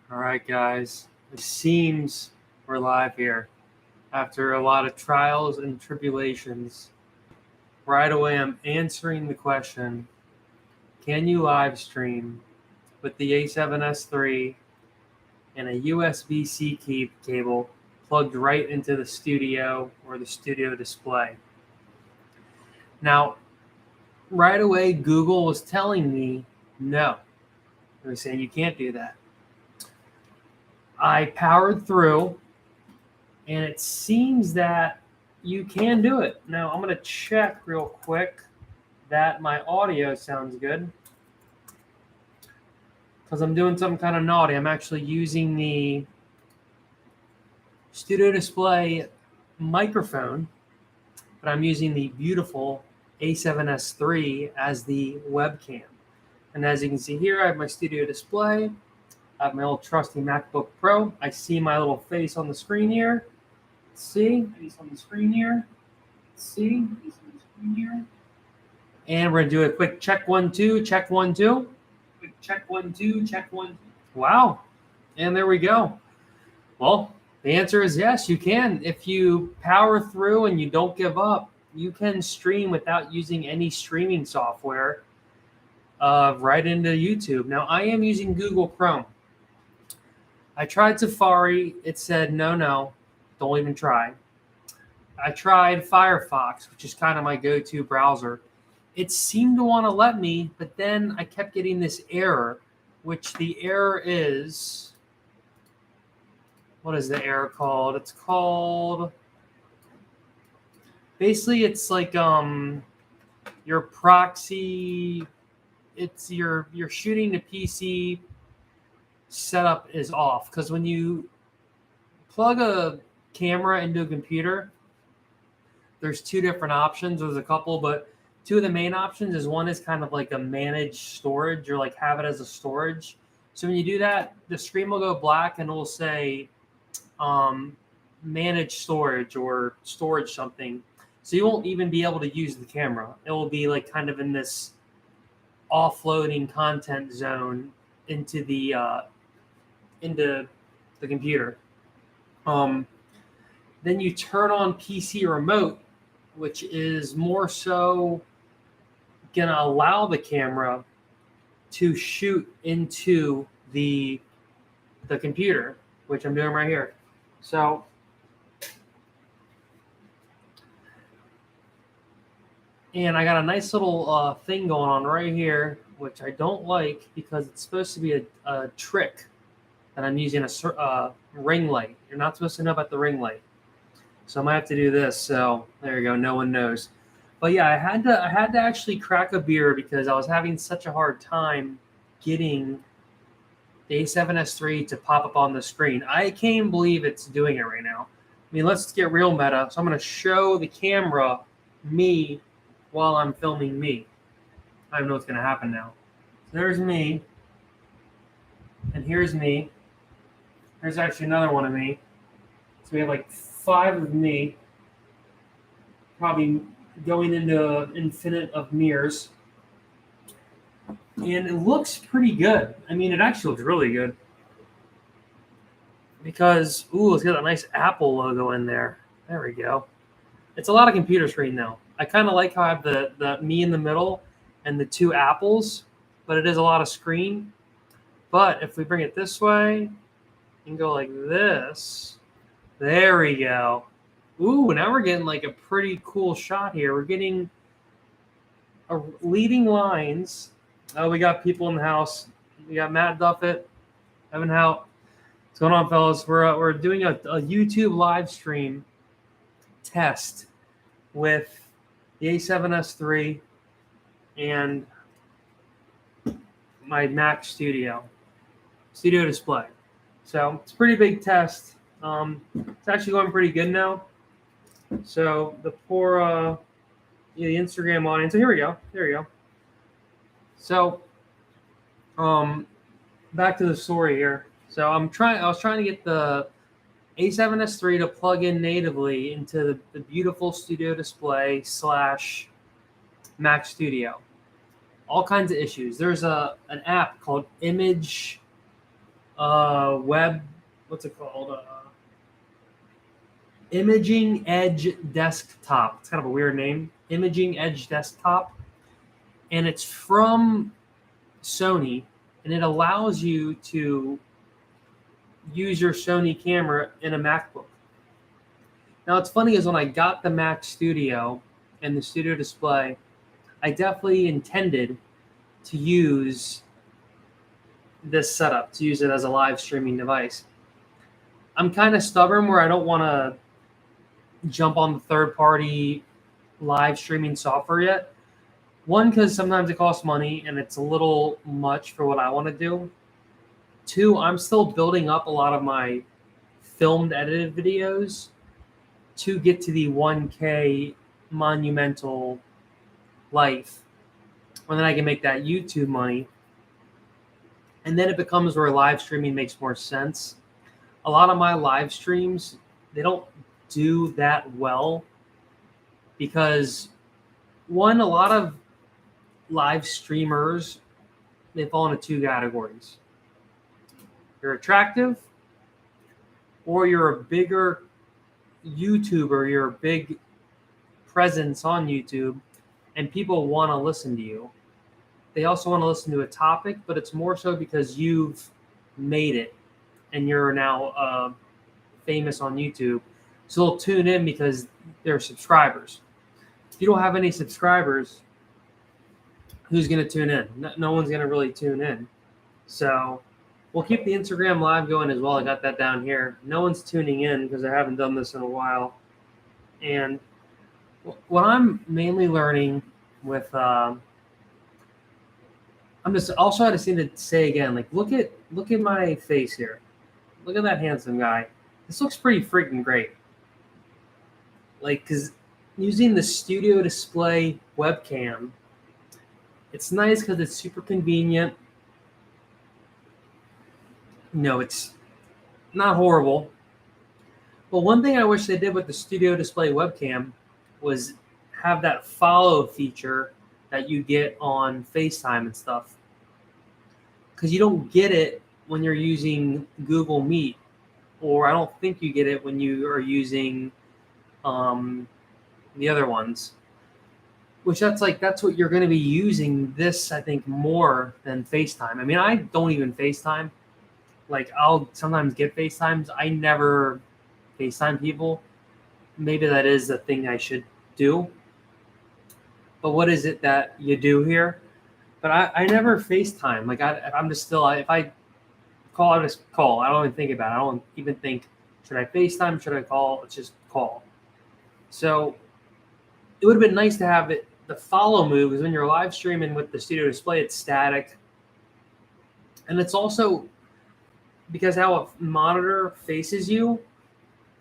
All right, guys. It seems we're live here. After a lot of trials and tribulations, right away I'm answering the question, can you live stream with the A7S3 and a USB-C cable plugged right into the studio or the studio display? Now, right away, Google was telling me no. They were saying you can't do that. I powered through, and it seems that you can do it. Now, I'm going to check real quick that my audio sounds good, because I'm doing something kind of naughty. I'm actually using the studio display microphone, but I'm using the beautiful A7S3 as the webcam. And as you can see here, I have my studio display. I have my old trusty MacBook Pro. I see my little face on the screen here. See, face on the screen here. See, face on the screen here. And we're gonna do a quick check 1 2, check 1 2. Quick check 1 2, check 1 2. Wow. And there we go. Well, the answer is yes, you can. If you power through and you don't give up, you can stream without using any streaming software right into YouTube. Now, I am using Google Chrome. I tried Safari. It said, no, don't even try. I tried Firefox, which is kind of my go-to browser. It seemed to want to let me, but then I kept getting this error, which the error is, what is the error called? It's called, basically it's like your proxy, it's your shooting the PC setup is off, because when you plug a camera into a computer, there's two different options. There's a couple, but two of the main options is one is kind of like a managed storage, or like have it as a storage. So when you do that, the screen will go black and it will say manage storage or storage something. So you won't even be able to use the camera. It will be like kind of in this offloading content zone into the computer. Then you turn on PC remote, which is more so going to allow the camera to shoot into the computer, which I'm doing right here. So and I got a nice little thing going on right here, which I don't like because it's supposed to be a trick that I'm using a ring light. You're not supposed to know about the ring light. So I might have to do this. So there you go. No one knows. But yeah, I had to actually crack a beer because I was having such a hard time getting the A7S3 to pop up on the screen. I can't believe it's doing it right now. I mean, let's get real meta. So I'm going to show the camera me while I'm filming me. I don't know what's going to happen now. So there's me. And here's me. Here's actually another one of me. So we have like 5 of me, probably going into infinite of mirrors. And it looks pretty good. I mean, it actually looks really good. Because, it's got a nice Apple logo in there. There we go. It's a lot of computer screen though. I kind of like how I have the me in the middle and the 2 apples, but it is a lot of screen. But if we bring it this way and go like this, there we go. Ooh, now we're getting like a pretty cool shot here. We're getting leading lines. Oh, we got people in the house. We got Matt Duffett, Evan Hout. What's going on, fellas? We're doing a YouTube live stream test with the A7S3 and my Mac studio display. So it's a pretty big test. It's actually going pretty good now. So the poor the Instagram audience. So here we go. So back to the story here. So I was trying to get the A7S3 to plug in natively into the beautiful studio display / Mac Studio. All kinds of issues. There's an app called Image web, what's it called? Imaging Edge Desktop. It's kind of a weird name. Imaging Edge Desktop. And it's from Sony, and it allows you to use your Sony camera in a MacBook. Now, what's funny is when I got the Mac Studio and the Studio Display, I definitely intended to use this setup, to use it as a live streaming device. I'm kind of stubborn where I don't want to jump on the third-party live streaming software yet. One, because sometimes it costs money and it's a little much for what I want to do. Two, I'm still building up a lot of my filmed edited videos to get to the 1K monumental life. And then I can make that YouTube money. And then it becomes where live streaming makes more sense. A lot of my live streams, they don't do that well because, one, a lot of live streamers, they fall into two categories. You're attractive, or you're a bigger YouTuber, you're a big presence on YouTube, and people want to listen to you. They also want to listen to a topic, but it's more so because you've made it and you're now famous on YouTube. So they'll tune in because they're subscribers. If you don't have any subscribers, who's going to tune in? No one's going to really tune in. So we'll keep the Instagram live going as well. I got that down here. No one's tuning in because I haven't done this in a while. And what I'm mainly learning with, I'm just also I just need to say again, like look at my face here. Look at that handsome guy. This looks pretty freaking great. Like, because using the Studio Display webcam, it's nice because it's super convenient. No, it's not horrible. But one thing I wish they did with the Studio Display webcam was have that follow feature that you get on FaceTime and stuff. Because you don't get it when you're using Google Meet, or I don't think you get it when you are using the other ones. Which that's what you're going to be using this, I think, more than FaceTime. I mean, I don't even FaceTime. Like, I'll sometimes get FaceTimes. I never FaceTime people. Maybe that is the thing I should do. But what is it that you do here? But I never FaceTime. Like, I'm just still, if I call, I just call. I don't even think about it. I don't even think, should I FaceTime? Should I call? It's just call. So it would have been nice to have it. The follow move is when you're live streaming with the Studio Display, it's static. And it's also because how a monitor faces you,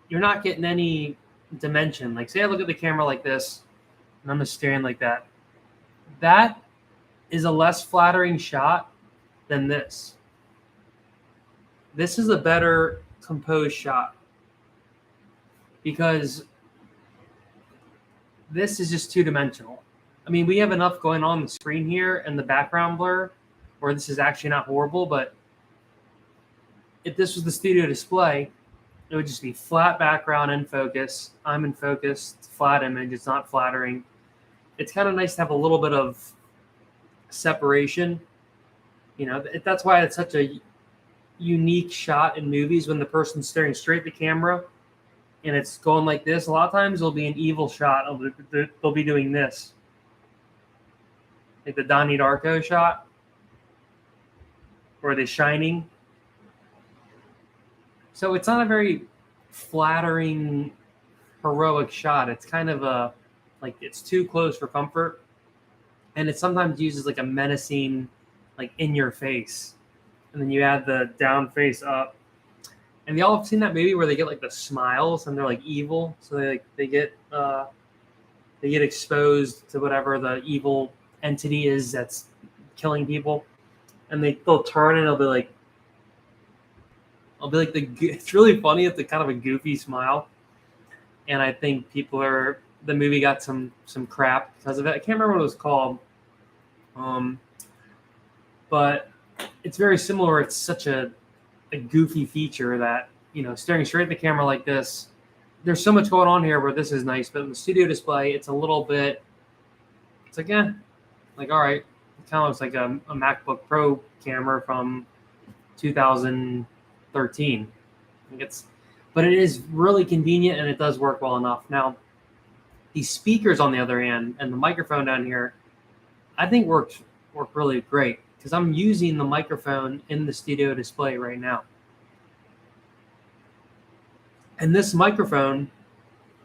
you're not getting any dimension. Like, say I look at the camera like this, and I'm just staring like that. That is a less flattering shot than this. This is a better composed shot because this is just two-dimensional. I mean, we have enough going on the screen here and the background blur where this is actually not horrible, but if this was the Studio Display, it would just be flat background in focus. I'm in focus, it's flat image, it's not flattering. It's kind of nice to have a little bit of separation. You know, that's why it's such a unique shot in movies when the person's staring straight at the camera and it's going like this. A lot of times it'll be an evil shot. They'll be doing this. Like the Donnie Darko shot or The Shining. So it's not a very flattering, heroic shot. It's kind of a, like, it's too close for comfort. And it sometimes uses like a menacing, like in your face. And then you add the down face up. And y'all have seen that movie where they get like the smiles and they're like evil. So they get exposed to whatever the evil entity is that's killing people. And they'll turn and it'll be like it's really funny. It's a kind of a goofy smile. And I think the movie got some crap because of it. I can't remember what it was called. But it's very similar. It's such a a goofy feature that, staring straight at the camera like this, there's so much going on here where this is nice, but in the studio display, it's a little bit, it's like, all right. It kind of looks like a MacBook Pro camera from 2013. But it is really convenient and it does work well enough. Now, these speakers on the other hand, and the microphone down here, I think work really great because I'm using the microphone in the studio display right now. And this microphone,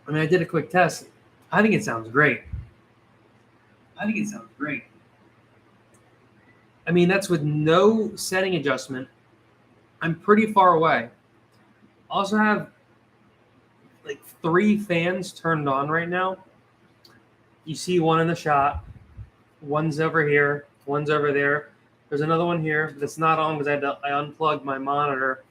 I did a quick test. I think it sounds great. That's with no setting adjustment. I'm pretty far away. Also have like 3 fans turned on right now. You see one in the shot. One's over here. One's over there. There's another one here that's not on because I unplugged my monitor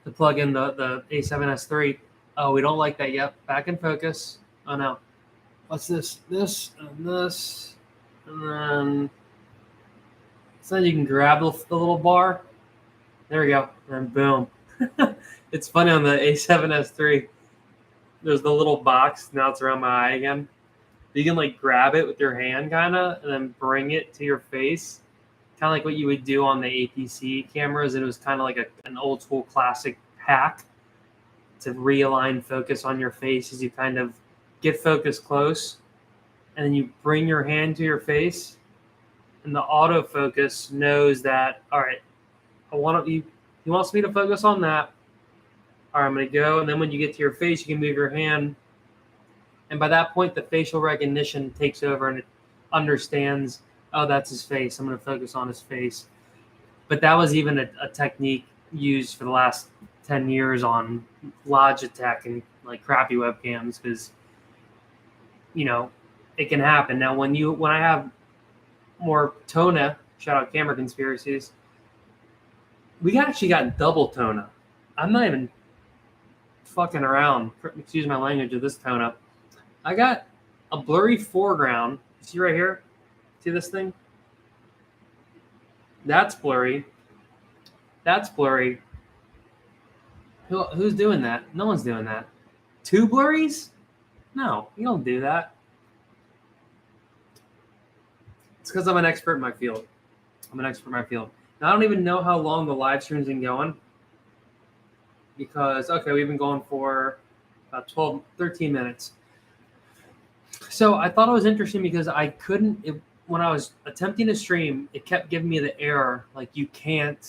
to plug in the A7S3. Oh, we don't like that yet. Back in focus. Oh no. What's this? This and this. And then so you can grab the little bar. There we go. And boom. It's funny on the A7S3. There's the little box. Now it's around my eye again. You can like grab it with your hand kind of and then bring it to your face. Kind of like what you would do on the APC cameras. And it was kind of like an old school classic hack to realign focus on your face as you kind of get focus close. And then you bring your hand to your face. And the autofocus knows that, all right, he wants me to focus on that. All right, I'm going to go. And then when you get to your face, you can move your hand. And by that point, the facial recognition takes over and it understands, oh, that's his face. I'm going to focus on his face. But that was even a technique used for the last 10 years on Logitech and like crappy webcams because, it can happen. Now, when I have more Tona, shout out Camera Conspiracies, we actually got double Tona. I'm not even fucking around. Excuse my language of this Tona. I got a blurry foreground. See right here? See this thing? That's blurry. That's blurry. Who's doing that? No one's doing that. 2 blurries? No, you don't do that. It's because I'm an expert in my field. Now, I don't even know how long the live stream's been going. Because, we've been going for about 13 minutes. So I thought it was interesting because when I was attempting to stream, it kept giving me the error. Like you can't,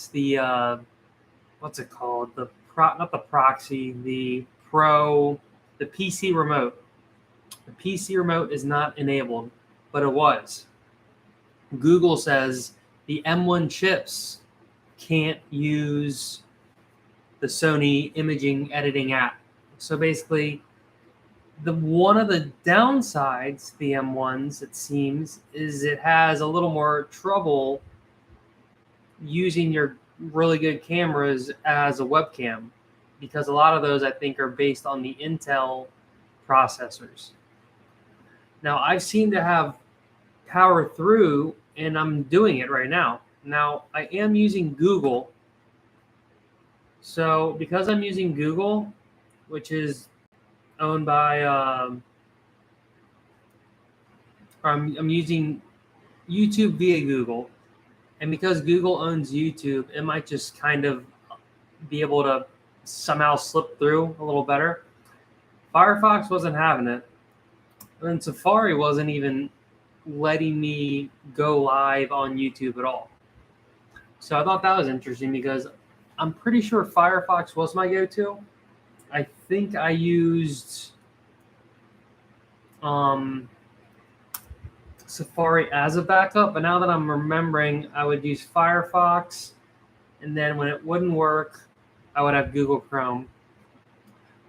what's it called? Not the proxy, the PC remote. The PC remote is not enabled, but it was. Google says the M1 chips can't use the Sony imaging editing app. So basically, one of the downsides, the M1s, it seems, is it has a little more trouble using your really good cameras as a webcam because a lot of those, I think, are based on the Intel processors. Now, I've seemed to have power through, and I'm doing it right now. Now, I am using Google. So because I'm using Google, which is owned by, I'm using YouTube via Google. And because Google owns YouTube, it might just kind of be able to somehow slip through a little better. Firefox wasn't having it. And Safari wasn't even letting me go live on YouTube at all. So I thought that was interesting because I'm pretty sure Firefox was my go-to. I think I used Safari as a backup, but now that I'm remembering, I would use Firefox, and then when it wouldn't work, I would have Google Chrome.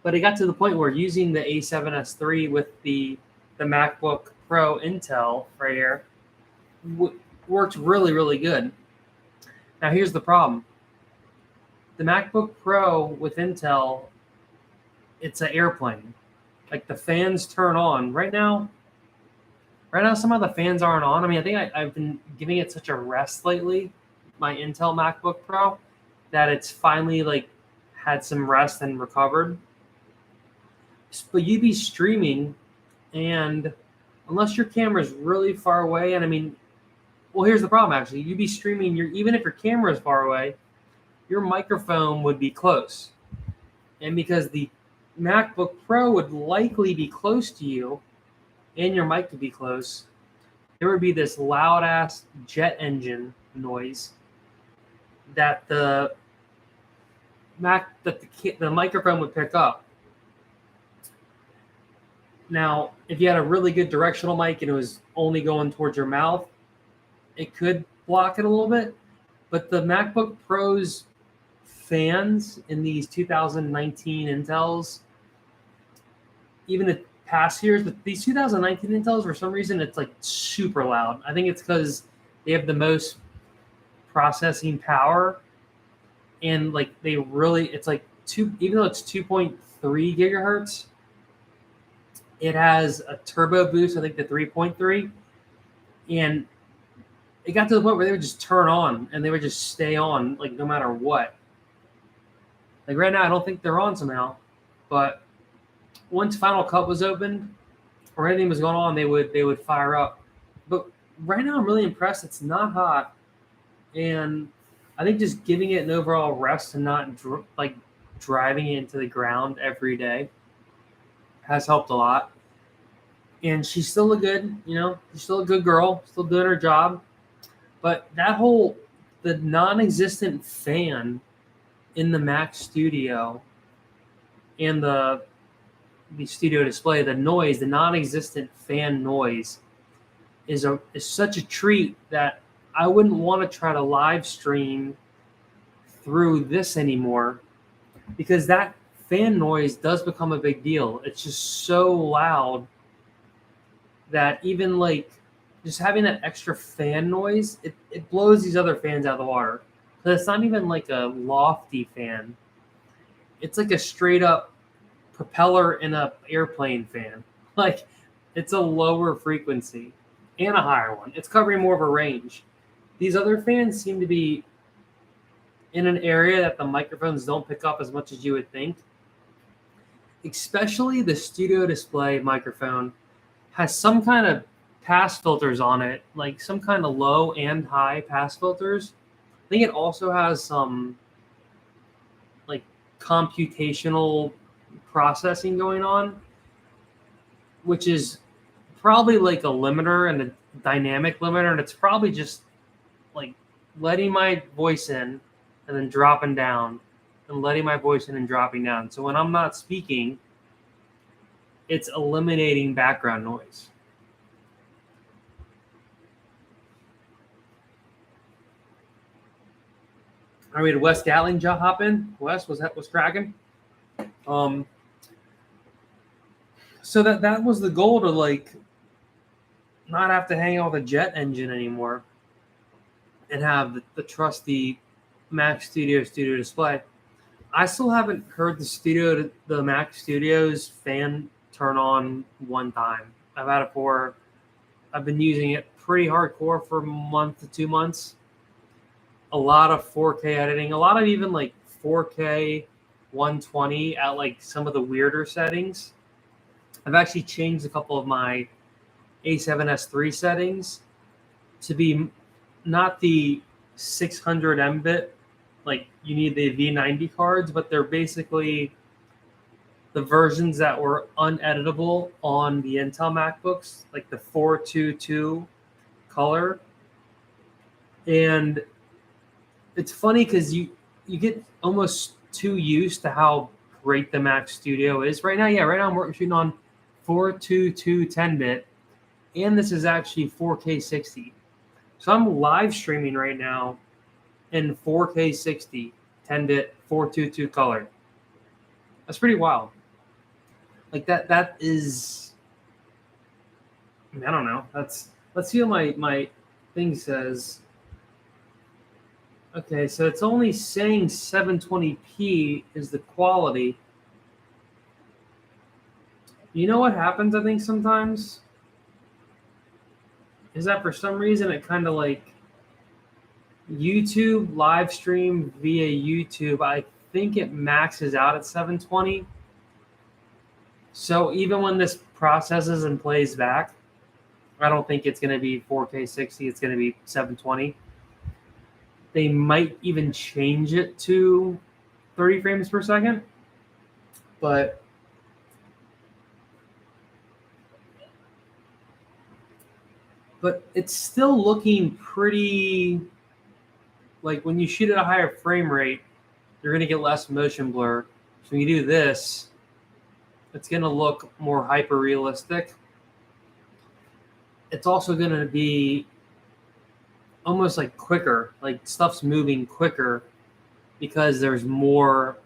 But it got to the point where using the A7S3 with the MacBook Pro Intel right here worked really, really good. Now here's the problem. The MacBook Pro with Intel, it's an airplane. Like the fans turn on. Right now, some of the fans aren't on. I think I've been giving it such a rest lately my Intel MacBook Pro that it's finally like had some rest and recovered. But you'd be streaming, and unless your camera's really far away, and I mean, well, here's the problem actually. You'd be streaming, even if your camera is far away, your microphone would be close. And because the MacBook Pro would likely be close to you and your mic could be close, there would be this loud ass jet engine noise that the microphone would pick up. Now, if you had a really good directional mic and it was only going towards your mouth, it could block it a little bit. But the MacBook Pro's fans in these 2019 Intels, even the past years, but these 2019 Intels, for some reason, it's like super loud. I think it's because they have the most processing power, and like it's like even though it's 2.3 gigahertz, it has a turbo boost, I think the 3.3, and it got to the point where they would just turn on and they would just stay on, like no matter what. Like right now, I don't think they're on somehow, but once Final Cut was opened or anything was going on, they would fire up. But right now, I'm really impressed. It's not hot, and I think just giving it an overall rest and not driving it into the ground every day has helped a lot. And she's still she's still a good girl, still doing her job. But the non-existent fan in the Mac Studio and the studio display, the non-existent fan noise is such a treat that I wouldn't want to try to live stream through this anymore, because that fan noise does become a big deal. It's just so loud that even like just having that extra fan noise, it blows these other fans out of the water. So it's not even like a lofty fan. It's like a straight up propeller in a airplane fan. Like, it's a lower frequency and a higher one. It's covering more of a range. These other fans seem to be in an area that the microphones don't pick up as much as you would think. Especially the studio display microphone has some kind of pass filters on it, like some kind of low and high pass filters. I think it also has some like computational processing going on, which is probably like a limiter and a dynamic limiter, and it's probably just like letting my voice in and then dropping down and letting my voice in and dropping down. So when I'm not speaking, it's eliminating background noise. All right, we had Wes Gatling hop in. Wes, was cracking. So that was the goal, to like not have to hang out with a jet engine anymore and have the trusty Mac Studio display. I still haven't heard the Mac Studio's fan turn on one time. I've been using it pretty hardcore for a month to 2 months. A lot of 4K editing, a lot of even like 4K 120 at like some of the weirder settings. I've actually changed a couple of my A7siii settings to be not the 600 Mbit, like you need the V90 cards, but they're basically the versions that were uneditable on the Intel MacBooks, like the 422 color. And it's funny because you get almost too used to how great the Mac Studio is right now. Yeah, right now I'm shooting on 422 10-bit, and this is actually 4K 60. So I'm live streaming right now in 4K 60, 10-bit, 422 color. That's pretty wild. Like that is, I don't know. Let's see what my thing says. Okay, so it's only saying 720p is the quality. You know what happens, I think, sometimes? Is that for some reason it kind of like YouTube live stream via YouTube, I think it maxes out at 720. So even when this processes and plays back, I don't think it's going to be 4K 60. It's going to be 720. They might even change it to 30 frames per second. But it's still looking pretty, like when you shoot at a higher frame rate, you're going to get less motion blur. So when you do this, it's going to look more hyper realistic. It's also going to be almost like quicker, like stuff's moving quicker because there's more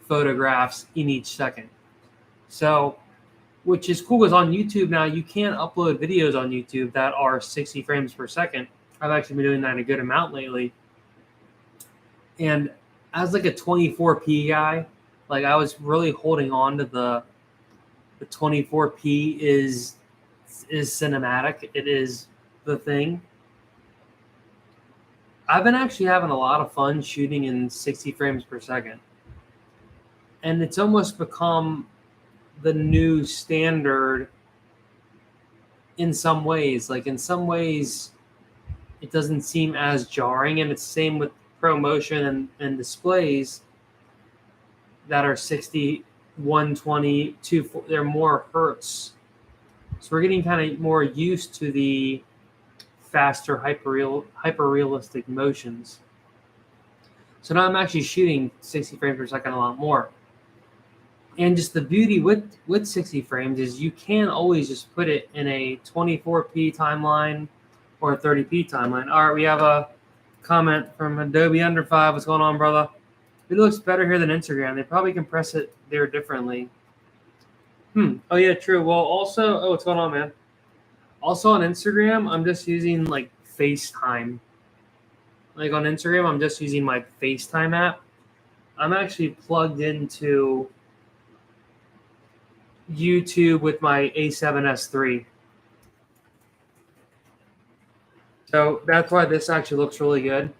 photographs in each second. So, which is cool because on YouTube now you can upload videos on YouTube that are 60 frames per second. I've actually been doing that a good amount lately. And as like a 24p guy, like I was really holding on to the 24p is cinematic. It is the thing. I've been actually having a lot of fun shooting in 60 frames per second. And it's almost become the new standard in some ways. Like in some ways, it doesn't seem as jarring. And it's the same with ProMotion and displays that are 60, 120, 240. They're more hertz. So we're getting kind of more used to the faster hyper realistic motions. So now I'm actually shooting 60 frames per second a lot more. And just the beauty with 60 frames is you can always just put it in a 24p timeline or a 30p timeline. All right, we have a comment from Adobe Under 5. What's going on, brother? It looks better here than Instagram. They probably compress it there differently. Oh yeah, true. Well, also, what's going on, man? Also on Instagram, I'm just using like FaceTime. Like on Instagram, I'm just using my FaceTime app. I'm actually plugged into YouTube with my A7siii. So that's why this actually looks really good.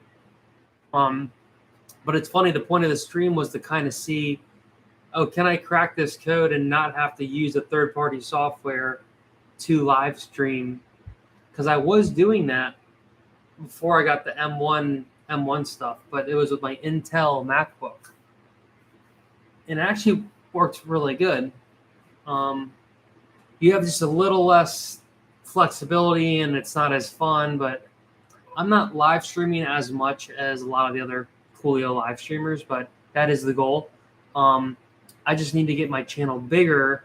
But it's funny, the point of the stream was to kind of see, oh, can I crack this code and not have to use a third-party software to live stream? Because I was doing that before I got the M1 stuff, but it was with my Intel MacBook. And it actually works really good. You have just a little less flexibility and it's not as fun, but I'm not live streaming as much as a lot of the other Coolio live streamers, but that is the goal. I just need to get my channel bigger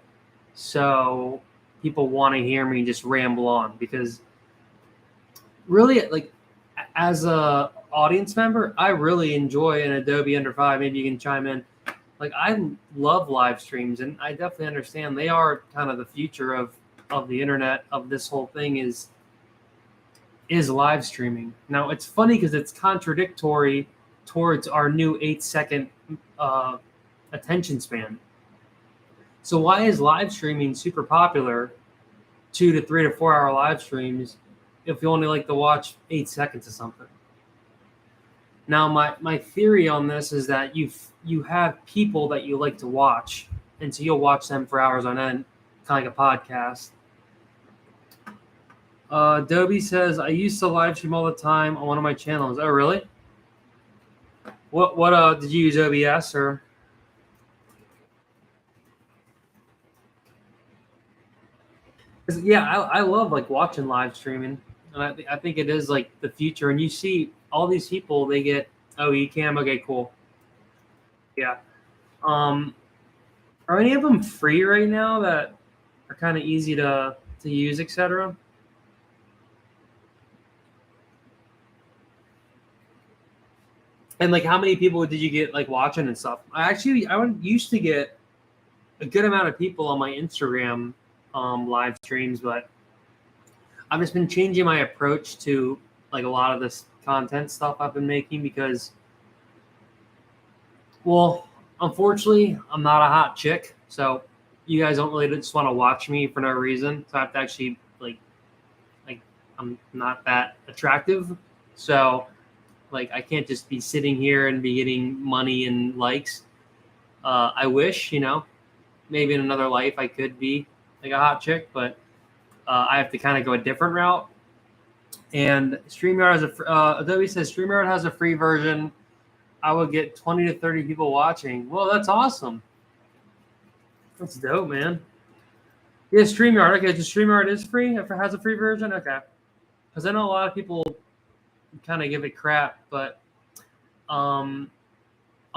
so people want to hear me just ramble on, because really, like, as a audience member, I really enjoy an Adobe Under 5. Maybe you can chime in. Like, I love live streams, and I definitely understand they are kind of the future of the internet, of this whole thing is live streaming. Now, it's funny because it's contradictory towards our new 8-second attention span. So why is live streaming super popular, 2 to 3 to 4 hour live streams, if you only like to watch 8 seconds of something? Now, my theory on this is that you have people that you like to watch, and so you'll watch them for hours on end, kind of like a podcast. Adobe says, I used to live stream all the time on one of my channels. Oh, really? What did you use OBS or? Yeah, I love like watching live streaming, and I think it is like the future. And you see all these people, they get, oh, Ecamm, okay, cool. Yeah. Are any of them free right now that are kind of easy to use, etc.? And like, how many people did you get like watching and stuff? I used to get a good amount of people on my Instagram live streams, but I've just been changing my approach to like a lot of this content stuff I've been making because, well, unfortunately, I'm not a hot chick, so you guys don't really just want to watch me for no reason. So I have to actually like I'm not that attractive. So Like, I can't just be sitting here and be getting money and likes. I wish, maybe in another life I could be like a hot chick, but I have to kind of go a different route. And StreamYard has Adobe says StreamYard has a free version. I would get 20 to 30 people watching. Well, that's awesome. That's dope, man. Yeah, StreamYard. Okay, just StreamYard is free. If it has a free version, okay. Because I know a lot of people kind of give it crap, but I'll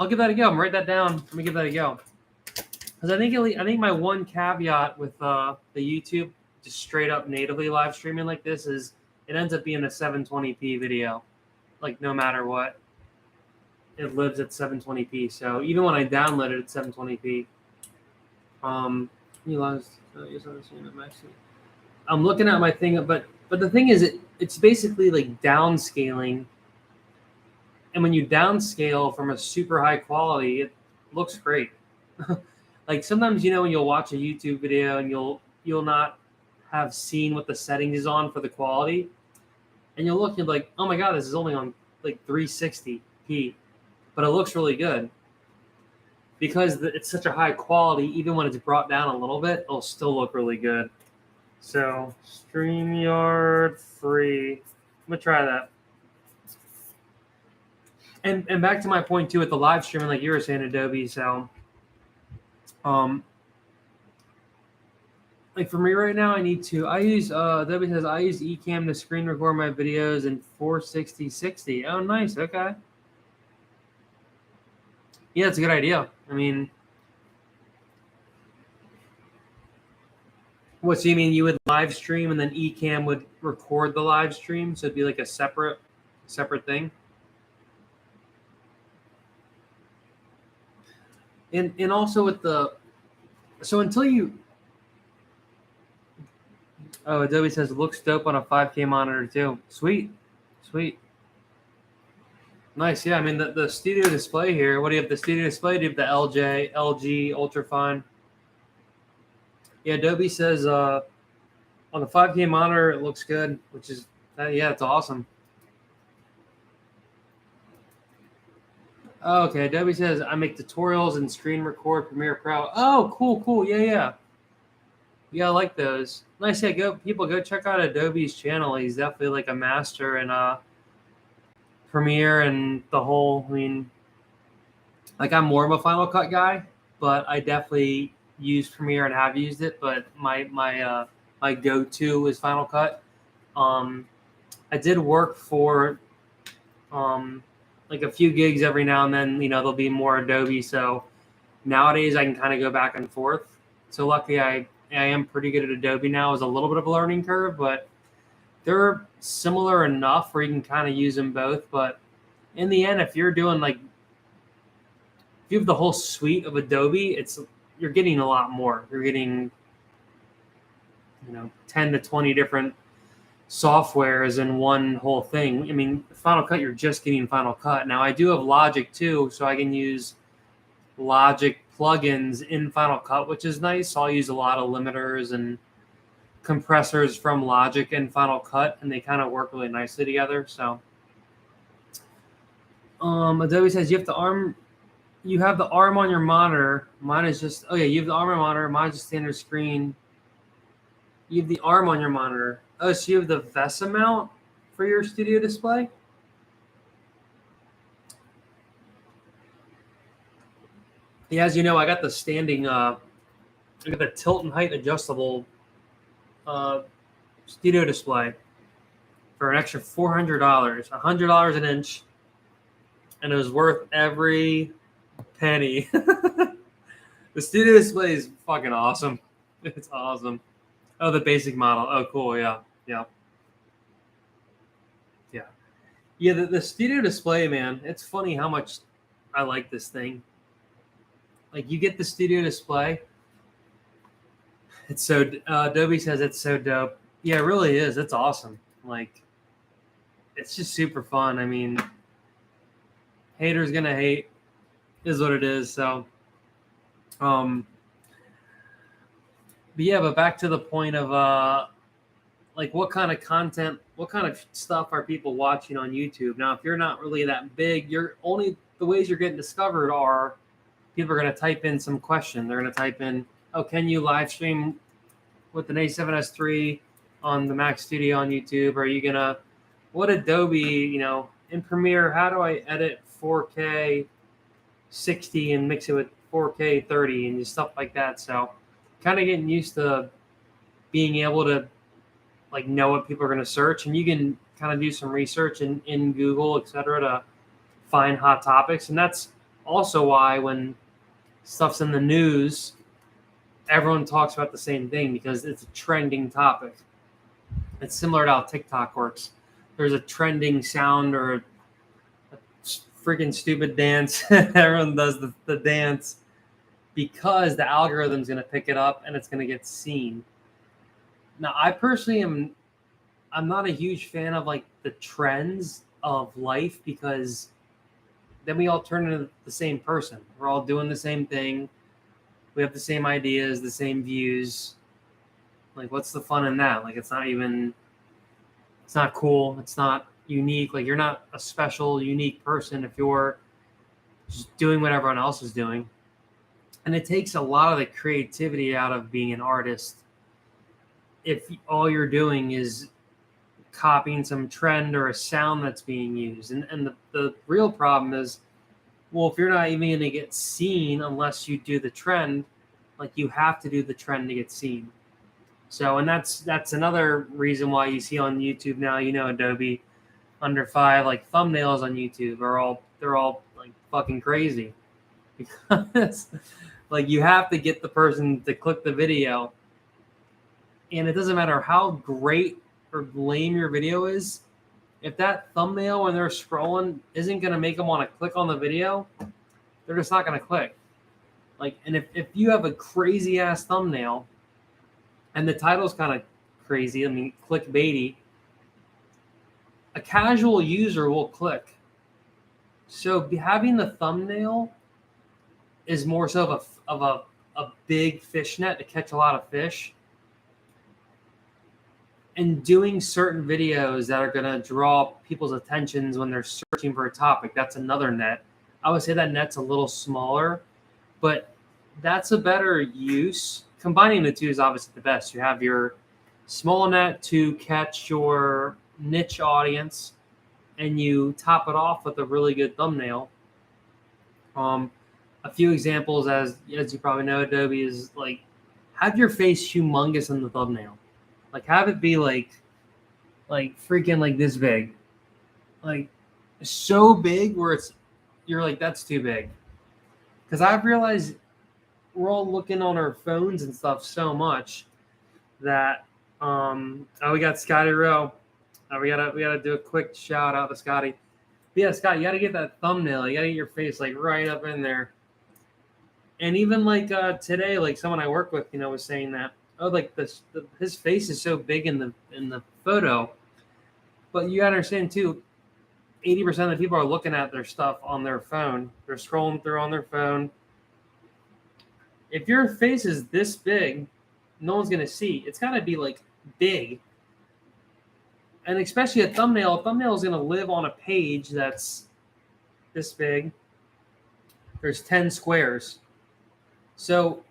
give that a go. I'm write that down. Let me give that a go. Because I think my one caveat with the YouTube just straight up natively live streaming like this is it ends up being a 720p video, like no matter what. It lives at 720p. So even when I download it, it's 720p. I'm looking at my thing, but the thing is, it's basically like downscaling. And when you downscale from a super high quality, it looks great. Like sometimes, when you'll watch a YouTube video and you'll not have seen what the settings is on for the quality, and you'll look and you're like, oh my god, this is only on like 360p, but it looks really good because it's such a high quality. Even when it's brought down a little bit, it'll still look really good. So StreamYard free. I'm gonna try that. And back to my point too with the live streaming, like you were saying, Adobe. So, like for me right now, I use Adobe says I use Ecamm to screen record my videos in 460/60. Oh, nice. Okay. Yeah, it's a good idea. I mean, what, so you mean you would live stream and then Ecamm would record the live stream, so it'd be like a separate thing? And also with so until you, Adobe says it looks dope on a 5K monitor too. Sweet. Nice. Yeah, I mean the studio display here. What do you have? The studio display? Do you have the LG Ultrafine? Yeah, Adobe says on the 5K monitor it looks good, which is yeah, it's awesome. Oh, okay, Adobe says I make tutorials and screen record Premiere Pro. Oh, cool. Yeah, I like those. Nice. Yeah, go check out Adobe's channel. He's definitely like a master in Premiere and the whole. I mean, like I'm more of a Final Cut guy, but I definitely use Premiere and have used it. But my go-to is Final Cut. I did work for like a few gigs every now and then. There'll be more Adobe. So nowadays I can kind of go back and forth. So luckily I am pretty good at Adobe now. It's a little bit of a learning curve, but they're similar enough where you can kind of use them both. But in the end, if you're doing if you have the whole suite of Adobe, you're getting a lot more. You're getting 10 to 20 different softwares in one whole thing. I mean, Final Cut, you're just getting Final Cut. Now I do have Logic too, so I can use Logic plugins in Final Cut, which is nice. So I'll use a lot of limiters and compressors from Logic and Final Cut, and they kind of work really nicely together. So Adobe says you have the arm on your monitor. Mine is just you have the arm on your monitor. Mine's just standard screen. You have the arm on your monitor. Oh, so you have the VESA mount for your studio display? Yeah, as you know, I got the standing, I got the tilt and height adjustable studio display for an extra $400, $100 an inch, and it was worth every penny. The studio display is fucking awesome. It's awesome. Oh, the basic model. Oh, cool. Yeah. The studio display, man. It's funny how much I like this thing. Like you get the studio display. It's so Adobe says it's so dope. Yeah, it really is. It's awesome. Like it's just super fun. I mean, haters gonna hate is what it is. So, but back to the point of like what kind of content what kind of stuff are people watching on YouTube? Now, if you're not really that big, the ways you're getting discovered are people are going to type in some question. They're going to type in, oh, can you live stream with an A7S3 on the Mac Studio on YouTube? Are you going to, what Adobe, in Premiere, how do I edit 4K 60 and mix it with 4K 30 and just stuff like that? So kind of getting used to being able to know what people are going to search, and you can kind of do some research in Google, etc., to find hot topics. And that's also why when stuff's in the news, everyone talks about the same thing because it's a trending topic. It's similar to how TikTok works. There's a trending sound or a freaking stupid dance. Everyone does the dance because the algorithm's going to pick it up and it's going to get seen. Now, I personally I'm not a huge fan of the trends of life, because then we all turn into the same person. We're all doing the same thing. We have the same ideas, the same views. What's the fun in that? It's not cool. It's not unique. You're not a special, unique person if you're just doing what everyone else is doing. And it takes a lot of the creativity out of being an artist if all you're doing is copying some trend or a sound that's being used. And the real problem is, well, if you're not even going to get seen unless you do the trend, you have to do the trend to get seen. So, and that's another reason why you see on YouTube now, Adobe under 5 thumbnails on YouTube they're all fucking crazy, because you have to get the person to click the video. And it doesn't matter how great or lame your video is, if that thumbnail when they're scrolling isn't going to make them want to click on the video, they're just not going to click. And if you have a crazy ass thumbnail and the title's kind of crazy, clickbaity, a casual user will click. So having the thumbnail is more so of a big fish net to catch a lot of fish. And doing certain videos that are going to draw people's attentions when they're searching for a topic, that's another net. I would say that net's a little smaller, but that's a better use. Combining the two is obviously the best. You have your small net to catch your niche audience, and you top it off with a really good thumbnail. A few examples, as you probably know, Adobe is have your face humongous in the thumbnail. Have it be freaking this big, so big where you're that's too big. Because I've realized we're all looking on our phones and stuff so much that we got Scotty Rowe. We gotta do a quick shout out to Scotty. But yeah, Scott, you gotta get that thumbnail. You gotta get your face right up in there. And even today, someone I work with, was saying that, his face is so big in the photo, but you gotta understand too, 80% of the people are looking at their stuff on their phone. They're scrolling through on their phone. If your face is this big, no one's gonna see. It's gotta be big, and especially a thumbnail. A thumbnail is gonna live on a page that's this big. There's 10 squares, so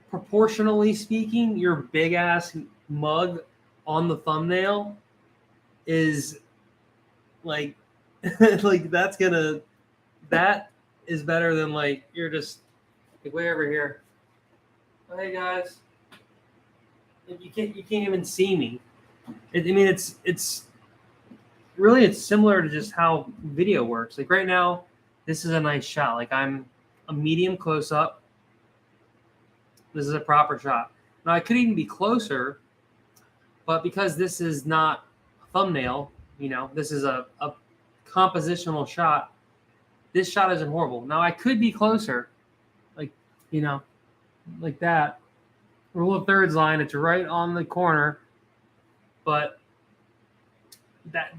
proportionally speaking, your big ass mug on the thumbnail is that is better than you're just way over here. Oh, hey guys, you can't even see me. It's really similar to just how video works. Right now, this is a nice shot. I'm a medium close up. This is a proper shot. Now, I could even be closer, but because this is not a thumbnail, this is a compositional shot, this shot isn't horrible. Now, I could be closer, like that. Rule of thirds line, it's right on the corner, but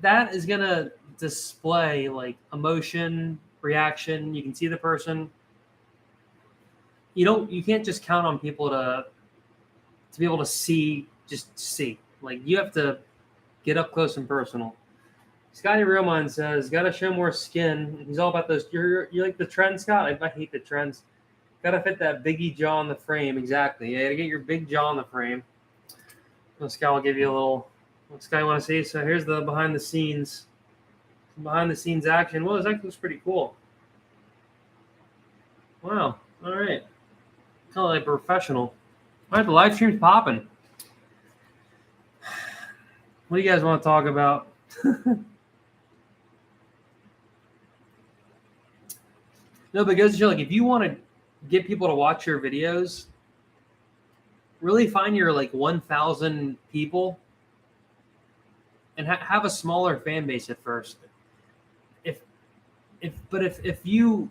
that is going to display emotion, reaction. You can see the person. You can't just count on people to be able to see. You have to Get up close and personal. Scotty Realmine says, "Gotta show more skin." He's all about those. You like the trend, Scott? I hate the trends. Gotta fit that biggie jaw in the frame. Exactly. Yeah, to get your big jaw in the frame. Well, Scott will give you a little. What Scott want to see? So here's the behind the scenes action. Well, this actually looks pretty cool. Wow. All right. Kind of like professional. All right, the live stream's popping. What do you guys want to talk about? No, but goes to show, like, if you want to get people to watch your videos, really find your like 1,000 people and have a smaller fan base at first. If you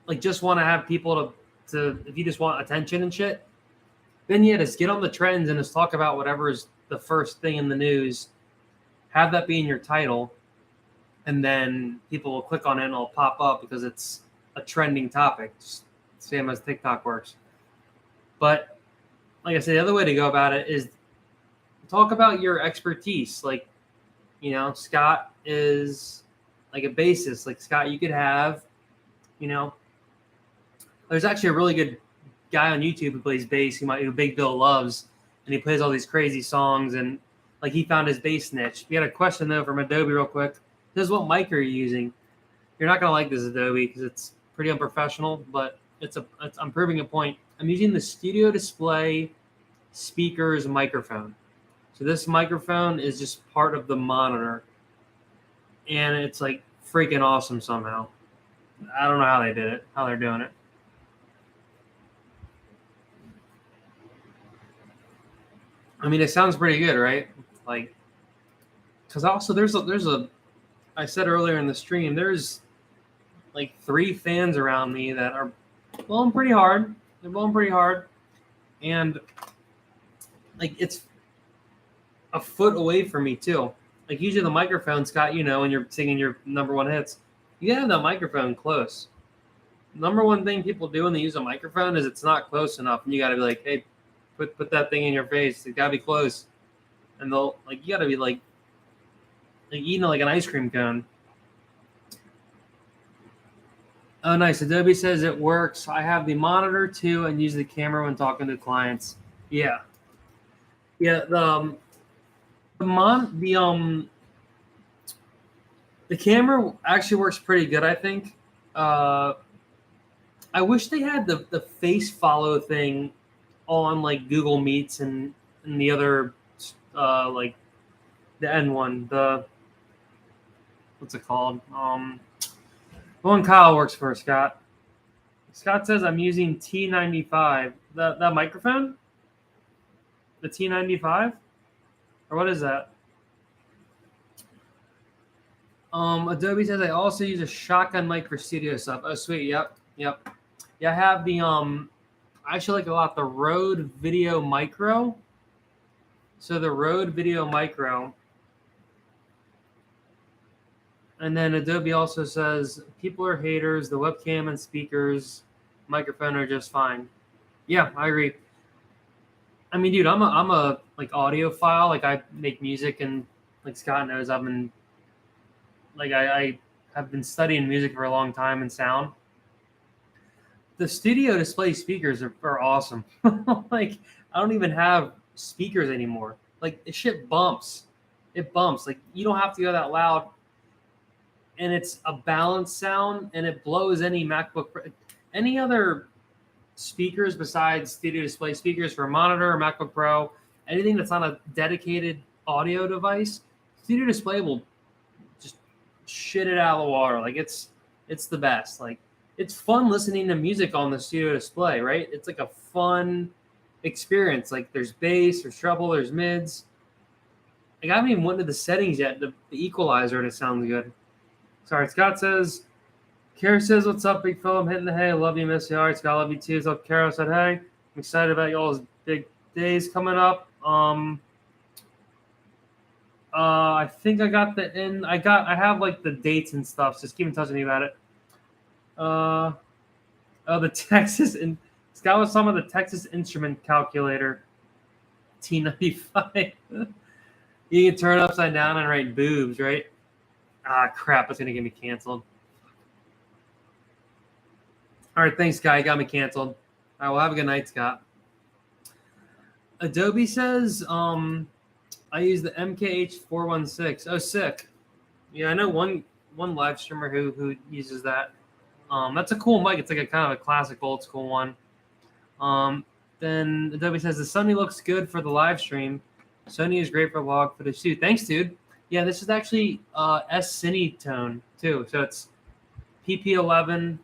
like just want to have people to if you just want attention and shit, then yeah, just get on the trends and just talk about whatever is the first thing in the news. Have that be in your title, and then people will click on it and it'll pop up because it's a trending topic, just same as TikTok works. But like I said, the other way to go about it is talk about your expertise. Like, you know, Scott is like a bassist. Like, Scott, you could have, you know, there's actually a really good guy on YouTube who plays bass, who Big Bill loves, and he plays all these crazy songs, and like he found his bass niche. We had a question though from Adobe real quick. This is what mic are you using? You're not gonna like this, Adobe, because it's pretty unprofessional, but I'm proving a point. I'm using the Studio Display speakers microphone. So this microphone is just part of the monitor, and it's like freaking awesome somehow. I don't know how they did it, how they're doing it. I mean, it sounds pretty good, right? Like, because also there's a I said earlier in the stream, there's like 3 fans around me that are blowing pretty hard. They're blowing pretty hard, and like it's a foot away from me too. Like usually the microphone, Scott, you know, when you're singing your number 1 hits, you gotta have that microphone close. Number 1 thing people do when they use a microphone is it's not close enough, and you gotta be like, hey, put that thing in your face. It gotta be close, and they'll like you gotta be like eating like an ice cream cone. Oh, nice. Adobe says it works. I have the monitor too and use the camera when talking to clients. Yeah. Yeah. The camera actually works pretty good, I think. I wish they had the face follow thing on like Google Meets and the other like the N one. The what's it called? The one Kyle works for, Scott. Scott says I'm using T95. That microphone? The T95? Or what is that? Adobe says I also use a shotgun mic for studio stuff. Oh, sweet. Yep. Yeah, I have the I actually like a lot the Rode Video Micro. So the Rode Video Micro. And then Adobe also says people are haters. The webcam and speakers, microphone are just fine. Yeah, I agree. I mean, dude, I'm a like audiophile. Like I make music, and like Scott knows, I've been like I have been studying music for a long time and sound. The Studio Display speakers are awesome. Like I don't even have speakers anymore. Like the shit bumps. It bumps. Like you don't have to go that loud. And it's a balanced sound, and it blows any MacBook, any other speakers besides Studio Display speakers for a monitor or MacBook Pro, anything that's on a dedicated audio device, Studio Display will just shit it out of the water. Like it's the best. Like it's fun listening to music on the Studio Display, right? It's like a fun experience. Like there's bass, there's treble, there's mids. Like I haven't even went to the settings yet, the equalizer, and it sounds good. Sorry, Scott says, Kara says, what's up, big fella? I'm hitting the hay. Love you, miss you. All right, Scott, love you too. So Kara said, hey, I'm excited about y'all's big days coming up. I think I got I have like the dates and stuff. So just keep in touch with me about it. The Texas, and Scott was talking about the Texas Instrument Calculator T95. You can turn it upside down and write boobs, right? Ah, crap. It's going to get me canceled. All right. Thanks, guy. Got me canceled. All right. Well, have a good night, Scott. Adobe says, I use the MKH416. Oh, sick. Yeah, I know one live streamer who uses that. That's a cool mic. It's like a kind of a classic old school one. Then Adobe says the Sony looks good for the live stream. Sony is great for log footage too. Thanks, dude. Yeah, this is actually A7siii tone too. So it's PP11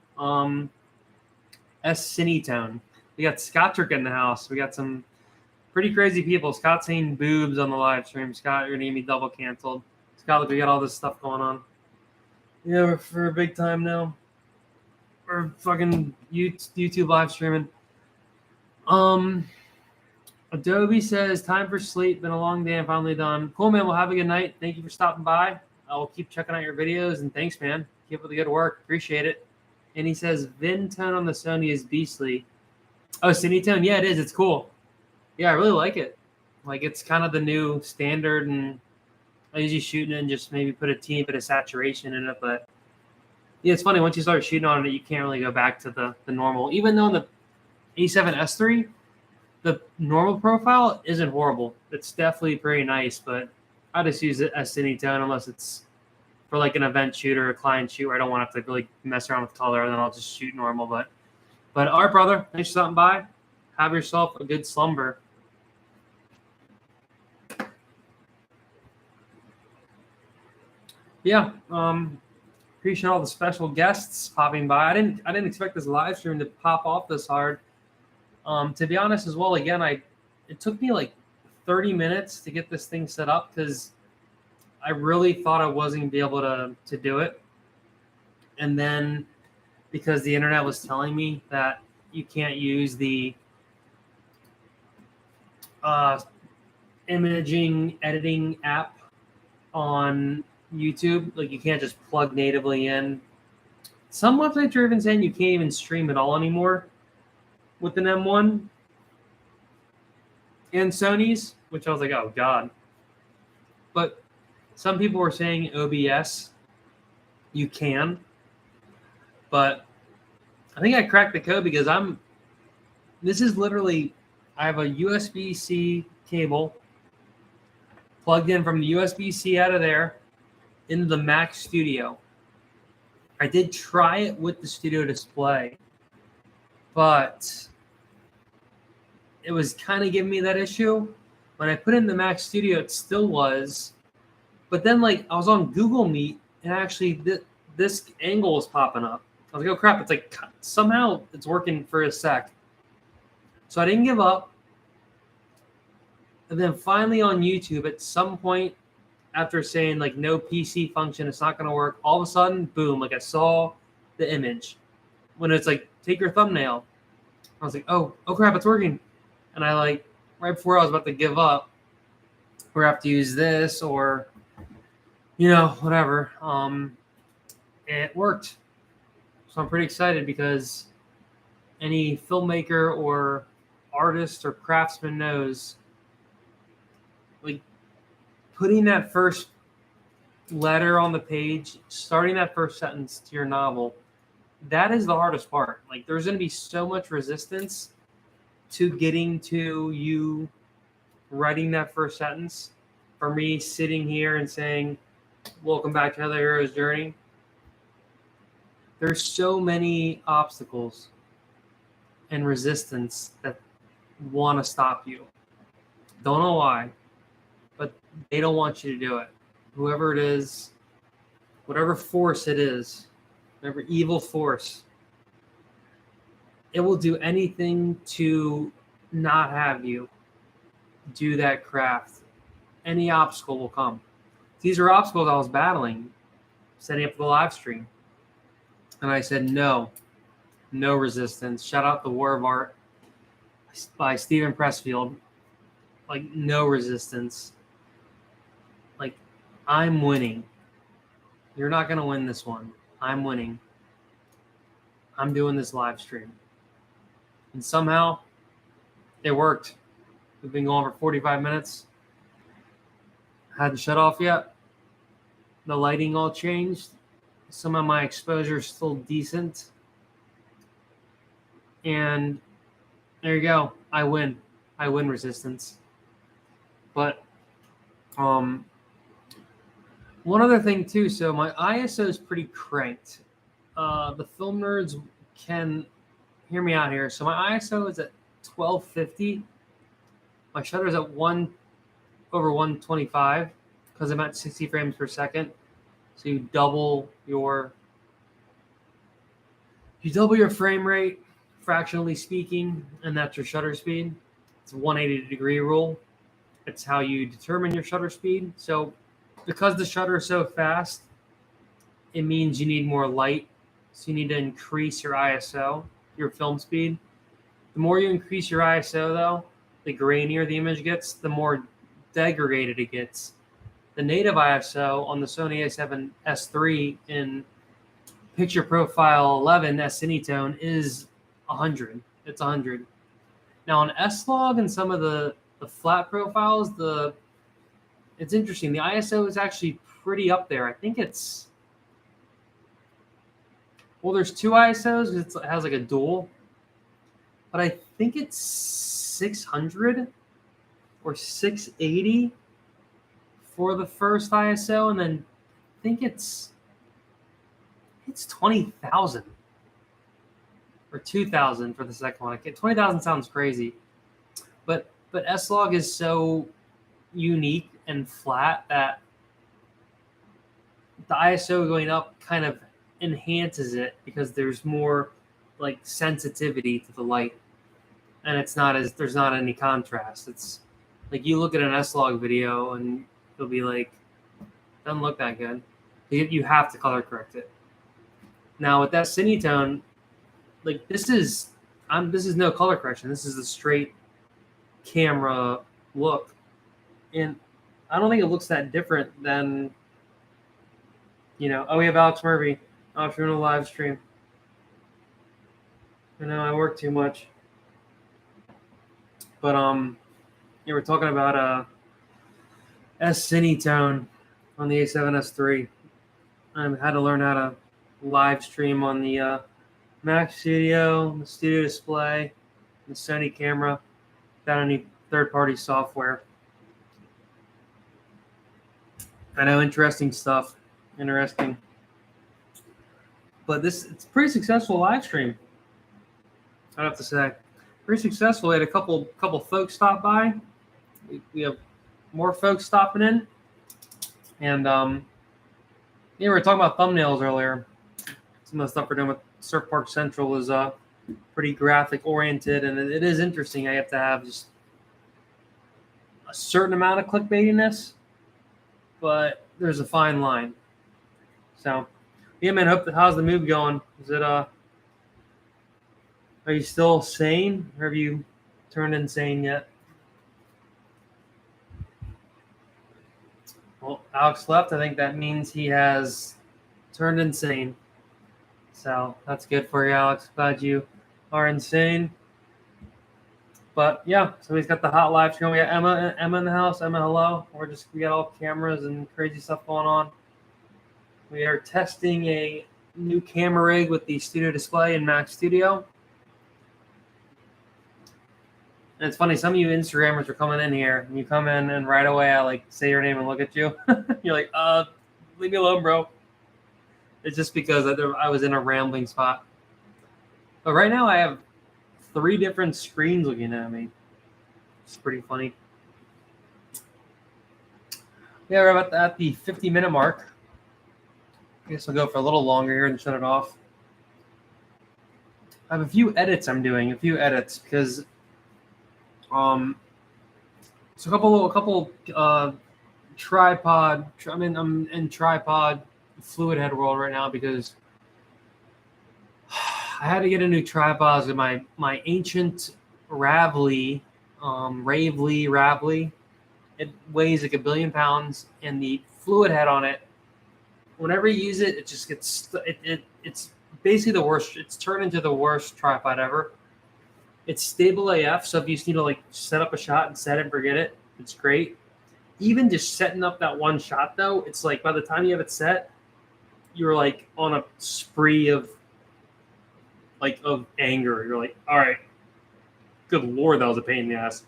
A7siii tone. We got Scottrick in the house. We got some pretty crazy people. Scott's saying boobs on the live stream. Scott, you're gonna get me double canceled. Scott, look, we got all this stuff going on. Yeah, we're for a big time now. We're fucking YouTube live streaming. Adobe says, time for sleep. Been a long day. I'm finally done. Cool, man. Well, have a good night. Thank you for stopping by. I will keep checking out your videos. And thanks, man. Keep up the good work. Appreciate it. And he says, Vin tone on the Sony is beastly. Oh, Cine tone? Yeah, it is. It's cool. Yeah, I really like it. Like, it's kind of the new standard. And I usually shoot it and just maybe put a teeny bit of saturation in it. But yeah, it's funny. Once you start shooting on it, you can't really go back to the normal. Even though in the A7S3, the normal profile isn't horrible. It's definitely pretty nice, but I just use it as Cine tone unless it's for like an event shoot or a client shoot where I don't want to have to really mess around with color, and then I'll just shoot normal. But all right, brother, thanks for stopping by. Have yourself a good slumber. Yeah, appreciate all the special guests popping by. I didn't expect this live stream to pop off this hard. To be honest as well, again, it took me like 30 minutes to get this thing set up because I really thought I wasn't going to be able to do it. And then because the internet was telling me that you can't use the imaging editing app on YouTube, like you can't just plug natively in. Some websites are even saying you can't even stream at all anymore with an M1 and Sony's, which I was like, oh God. But some people were saying OBS, you can. But I think I cracked the code because this is literally, I have a USB-C cable plugged in from the USB-C out of there into the Mac Studio. I did try it with the Studio Display, but it was kind of giving me that issue. When I put in the Mac Studio, it still was. But then, like, I was on Google Meet, and actually this angle was popping up. I was like, oh, crap. It's like somehow it's working for a sec. So I didn't give up. And then finally on YouTube, at some point, after saying, like, no PC function, it's not going to work, all of a sudden, boom, like I saw the image. When it's like, take your thumbnail. I was like, oh crap, it's working. And I, like, right before I was about to give up, or have to use this or, you know, whatever, it worked. So I'm pretty excited because any filmmaker or artist or craftsman knows, like, putting that first letter on the page, starting that first sentence to your novel, that is the hardest part. Like, there's going to be so much resistance to getting to you writing that first sentence. For me, sitting here and saying, welcome back to another hero's journey, there's so many obstacles and resistance that want to stop you. Don't know why, but they don't want you to do it. Whoever it is, whatever force it is, whatever evil force, it will do anything to not have you do that craft. Any obstacle will come. These are obstacles I was battling, setting up the live stream. And I said, no resistance. Shout out The War of Art by Steven Pressfield. Like, no resistance. Like, I'm winning. You're not going to win this one. I'm winning. I'm doing this live stream. And somehow it worked. We've been going for 45 minutes. Hadn't shut off yet. The lighting all changed. Some of my exposure is still decent. And there you go. I win. I win resistance. But one other thing too. So my ISO is pretty cranked. The film nerds can hear me out here. So my ISO is at 1250. My shutter is at 1/125 because I'm at 60 frames per second. So you double your frame rate, fractionally speaking, and that's your shutter speed. It's a 180-degree rule. It's how you determine your shutter speed. So because the shutter is so fast, it means you need more light. So you need to increase your ISO, your film speed. The more you increase your ISO, though, the grainier the image gets, the more degraded it gets. The native ISO on the Sony A7siii in picture profile 11 S-Cinetone is 100. It's 100. Now on S-Log and some of the flat profiles, it's interesting. The ISO is actually pretty up there. I think it's, well, there's two ISOs. It has like a dual, but I think it's 600 or 680 for the first ISO, and then I think it's 20,000 or 2,000 for the second one. 20,000 sounds crazy, but S-Log is so unique and flat that the ISO going up kind of enhances it because there's more like sensitivity to the light, and there's not any contrast. It's like you look at an S-Log video and it'll be like, doesn't look that good. You have to color correct it. Now with that Cinetone, like this is no color correction. This is a straight camera look, and I don't think it looks that different than, oh, we have Alex Murphy. Oh, if you're in a live stream. I know I work too much. But we're talking about S-Cinetone on the A7S3. I had to learn how to live stream on the Mac Studio, the Studio Display, the Sony camera, without any third-party software. I know, interesting stuff. Interesting. But it's pretty successful live stream, I have to say. Pretty successful. We had a couple folks stop by. We have more folks stopping in. And we were talking about thumbnails earlier. Some of the stuff we're doing with Surf Park Central is pretty graphic oriented, and it is interesting. I have to have just a certain amount of clickbaitiness, but there's a fine line. So, yeah, man, how's the move going? Is it are you still sane, or have you turned insane yet? Well, Alex left. I think that means he has turned insane. So that's good for you, Alex. Glad you are insane. But yeah, so he's got the hot live stream. We got Emma in the house. Emma, hello. We got all cameras and crazy stuff going on. We are testing a new camera rig with the Studio Display in Mac Studio. And it's funny, some of you Instagrammers are coming in here, and you come in and right away I say your name and look at you. You're like, leave me alone, bro. It's just because I was in a rambling spot. But right now I have 3 different screens looking at me. It's pretty funny. Yeah, we're about at the 50-minute mark. I guess I'll go for a little longer here and shut it off. I have a few edits I'm doing, because so a couple tripod. I'm in tripod fluid head world right now because I had to get a new tripod. So my ancient Ravely, it weighs like 1 billion pounds, and the fluid head on it, whenever you use it, it just gets it's basically the worst. It's turned into the worst tripod ever. It's stable AF, so if you just need to set up a shot and set it and forget it, it's great. Even just setting up that one shot though, it's like by the time you have it set, you're like on a spree of anger. You're like, all right, good Lord, that was a pain in the ass.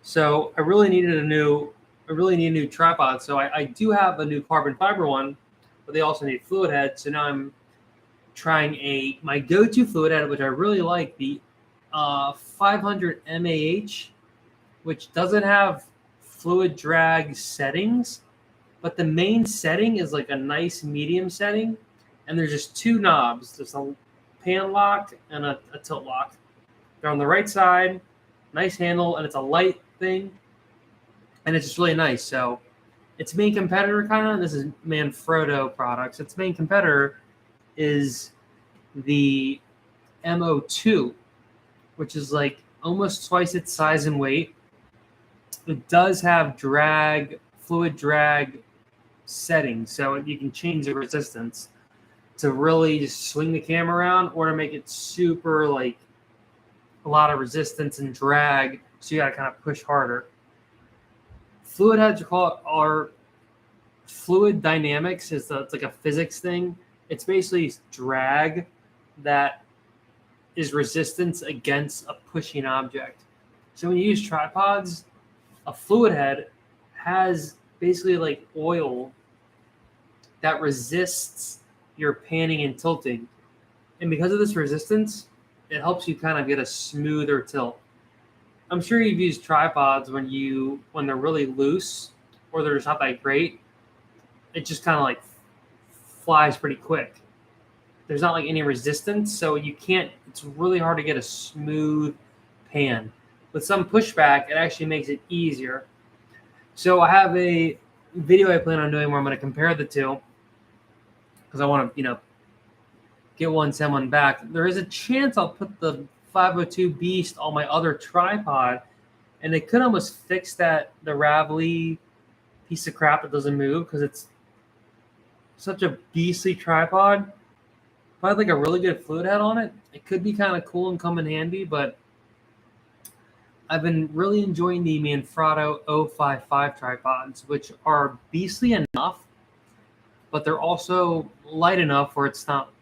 So I really need a new tripod. So I do have a new carbon fiber one, but they also need fluid head. So now I'm trying my go-to fluid head, which I really like, the 500 mAh, which doesn't have fluid drag settings, but the main setting is like a nice medium setting, and there's just two knobs. There's a pan lock and a tilt lock. They're on the right side, nice handle, and it's a light thing, and it's just really nice. So its main competitor this is Manfrotto products. Its main competitor is the MO2, which is like almost twice its size and weight. It does have fluid drag settings, so you can change the resistance to really just swing the camera around, or to make it super like a lot of resistance and drag, so you gotta kind of push harder. Fluid heads are fluid dynamics. It's like a physics thing. It's basically drag that is resistance against a pushing object. So when you use tripods, a fluid head has basically like oil that resists your panning and tilting. And because of this resistance, it helps you kind of get a smoother tilt. I'm sure you've used tripods when they're really loose or they're just not that great. It just kind of like flies pretty quick. There's not like any resistance, so it's really hard to get a smooth pan. With some pushback, it actually makes it easier. So I have a video I plan on doing where I'm going to compare the two, because I want to, get one, send one back. There is a chance I'll put the 502 Beast on my other tripod, and it could almost fix the ravelly piece of crap that doesn't move, because it's such a beastly tripod. If I had like a really good fluid head on it, it could be kind of cool and come in handy. But I've been really enjoying the Manfrotto 055 tripods, which are beastly enough, but they're also light enough where it's not,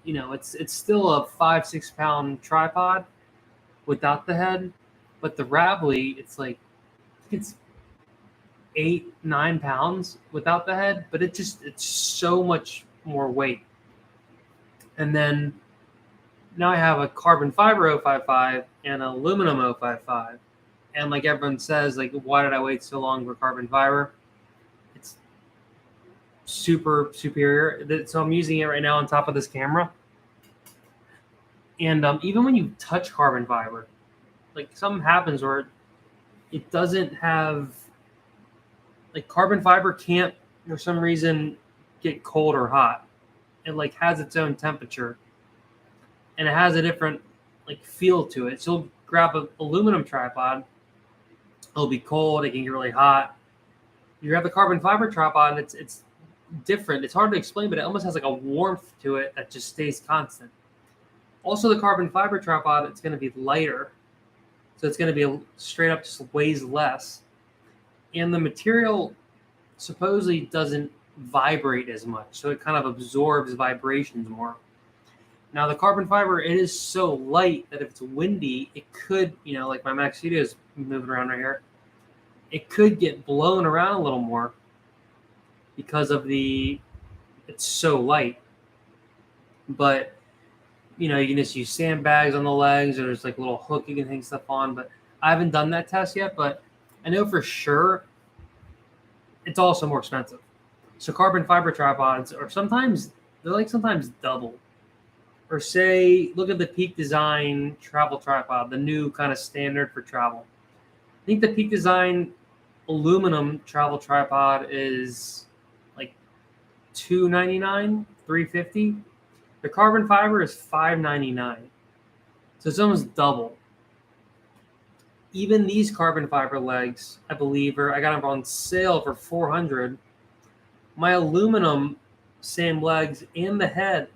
it's still a 5-6 pound tripod without the head. But the ravelly, it's like, I think it's 8-9 pounds without the head, but it's so much more weight. And then now I have a carbon fiber 055 and an aluminum 055. And like everyone says, like, why did I wait so long for carbon fiber? It's super superior. So I'm using it right now on top of this camera. And even when you touch carbon fiber, like something happens where it doesn't have, like carbon fiber can't, for some reason, get cold or hot. It like has its own temperature, and it has a different like feel to it. So you'll grab an aluminum tripod, it'll be cold, it can get really hot. You grab the carbon fiber tripod, and it's different. It's hard to explain, but it almost has like a warmth to it that just stays constant. Also, the carbon fiber tripod, it's going to be lighter, so it's going to be straight up just weighs less, and the material supposedly doesn't vibrate as much, so it kind of absorbs vibrations more. Now the carbon fiber, it is so light that if it's windy, it could, like my Mac Studio is moving around right here, it could get blown around a little more because of it's so light. But you can just use sandbags on the legs, or there's like a little hook you can hang stuff on. But I haven't done that test yet, but I know for sure it's also more expensive. So carbon fiber tripods are sometimes double. Or say, look at the Peak Design travel tripod, the new kind of standard for travel. I think the Peak Design aluminum travel tripod is like $299, $350. The carbon fiber is $599. So it's almost double. Even these carbon fiber legs, I believe, I got them on sale for $400. My aluminum, same legs and the head,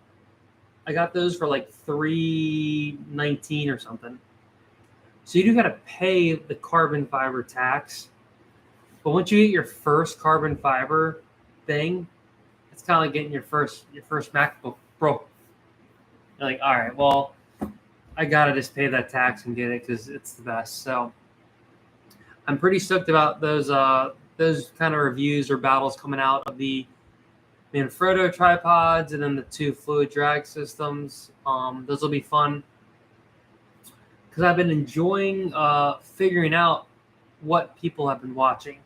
I got those for like $319 or something. So you do got to pay the carbon fiber tax. But once you get your first carbon fiber thing, it's kind of like getting your first MacBook Pro. You're like, all right, well, I gotta just pay that tax and get it because it's the best. So I'm pretty stoked about those kind of reviews or battles coming out of the Manfrotto tripods and then the 2 fluid drag systems. Those will be fun because I've been enjoying figuring out what people have been watching.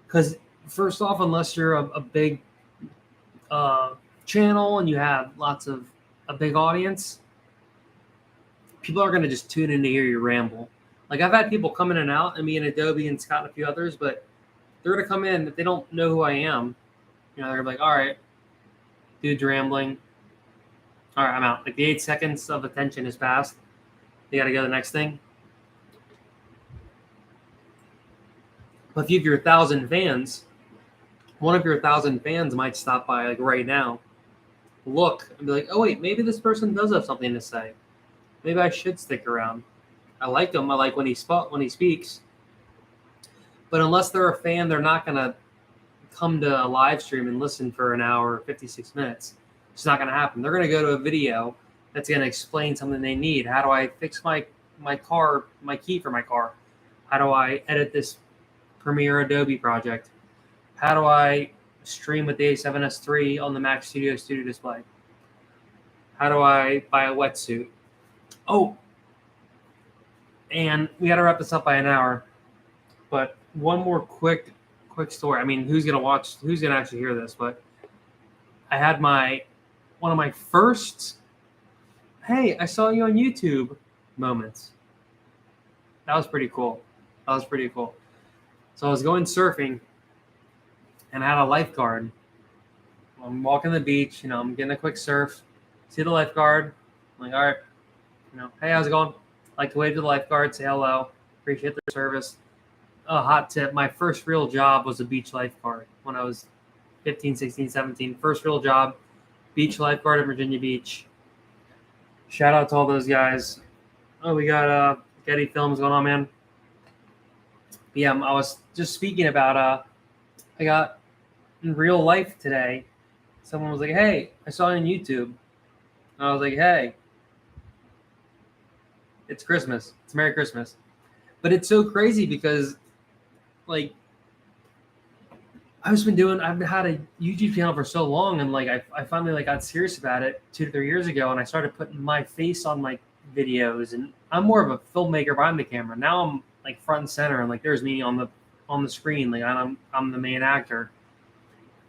Because first off, unless you're a big channel and you have a big audience, people are going to just tune in to hear you ramble. Like I've had people come in and out, and me and Adobe and Scott and a few others, but they're going to come in if they don't know who I am. You know, they're like, all right, dude's rambling. All right, I'm out. Like the 8 seconds of attention has passed. You got to go to the next thing. But if you have your 1,000 fans, one of your 1,000 fans might stop by like right now, look, and be like, oh wait, maybe this person does have something to say. Maybe I should stick around. I like him. I like when he speaks. But unless they're a fan, they're not gonna come to a live stream and listen for an hour or 56 minutes. It's not gonna happen. They're gonna go to a video that's gonna explain something they need. How do I fix my key for my car? How do I edit this Premiere Adobe project? How do I stream with the A7S3 on the Mac Studio Display? How do I buy a wetsuit? Oh, and we got to wrap this up by an hour. But one more quick story. I mean, who's gonna actually hear this? But I had one of my first, hey, I saw you on YouTube moments. That was pretty cool. So I was going surfing, and I had a lifeguard. I'm walking the beach, I'm getting a quick surf. See the lifeguard. I'm like, all right, hey, how's it going? I like to wave to the lifeguard, say hello, appreciate their service. A hot tip, my first real job was a beach lifeguard when I was 15, 16, 17. First real job, beach lifeguard at Virginia Beach. Shout out to all those guys. Oh, we got Getty Films going on, man. Yeah, I was just speaking about I got in real life today, someone was like, hey, I saw you on YouTube. I was like, hey, it's Christmas. It's Merry Christmas. But it's so crazy because, like, I've had a YouTube channel for so long, and like I finally got serious about it 2 to 3 years ago, and I started putting my face on my videos, and I'm more of a filmmaker behind the camera. Now I'm like front and center, and like there's me on the screen, like I'm the main actor.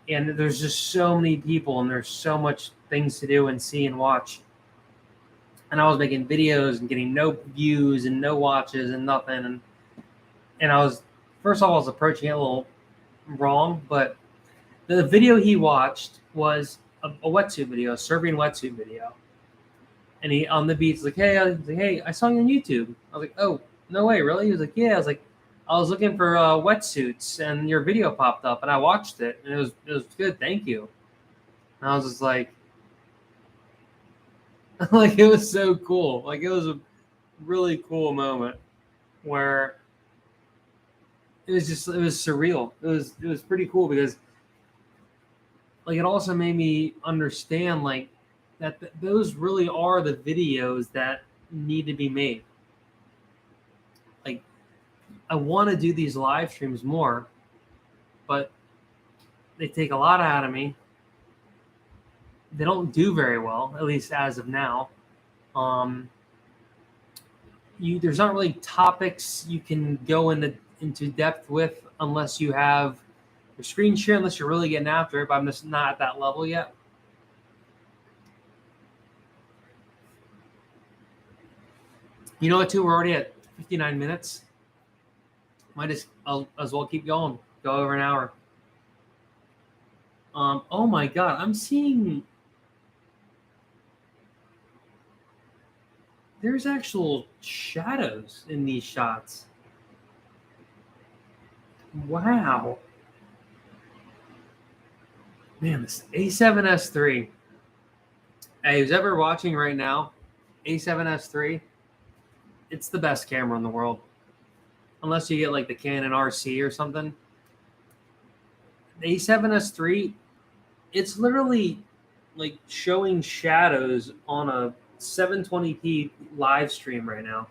And there's just so many people, and there's so much things to do and see and watch. And I was making videos and getting no views and no watches and nothing. And I was approaching it a little wrong, but the video he watched was a wetsuit video, a surfing wetsuit video. And he on the beach like, hey, I saw you on YouTube. I was like, oh, no way, really? He was like, yeah. I was like, I was looking for wetsuits, and your video popped up, and I watched it, and it was good. Thank you. And I was just like, like it was so cool. Like it was a really cool moment where it was surreal. It was pretty cool because like it also made me understand like that those really are the videos that need to be made. Like I want to do these live streams more, but they take a lot out of me. They don't do very well, at least as of now. There's not really topics you can go into depth with unless you have your screen share, unless you're really getting after it, but I'm just not at that level yet. You know what, too? We're already at 59 minutes. I'll as well keep going. Go over an hour. Oh my God, I'm seeing there's actual shadows in these shots. Wow. Man, this A7S3. Hey, who's ever watching right now, A7S3, it's the best camera in the world. unless you get like the Canon RC or something. The A7S III, it's literally like showing shadows on a 720p live stream right now.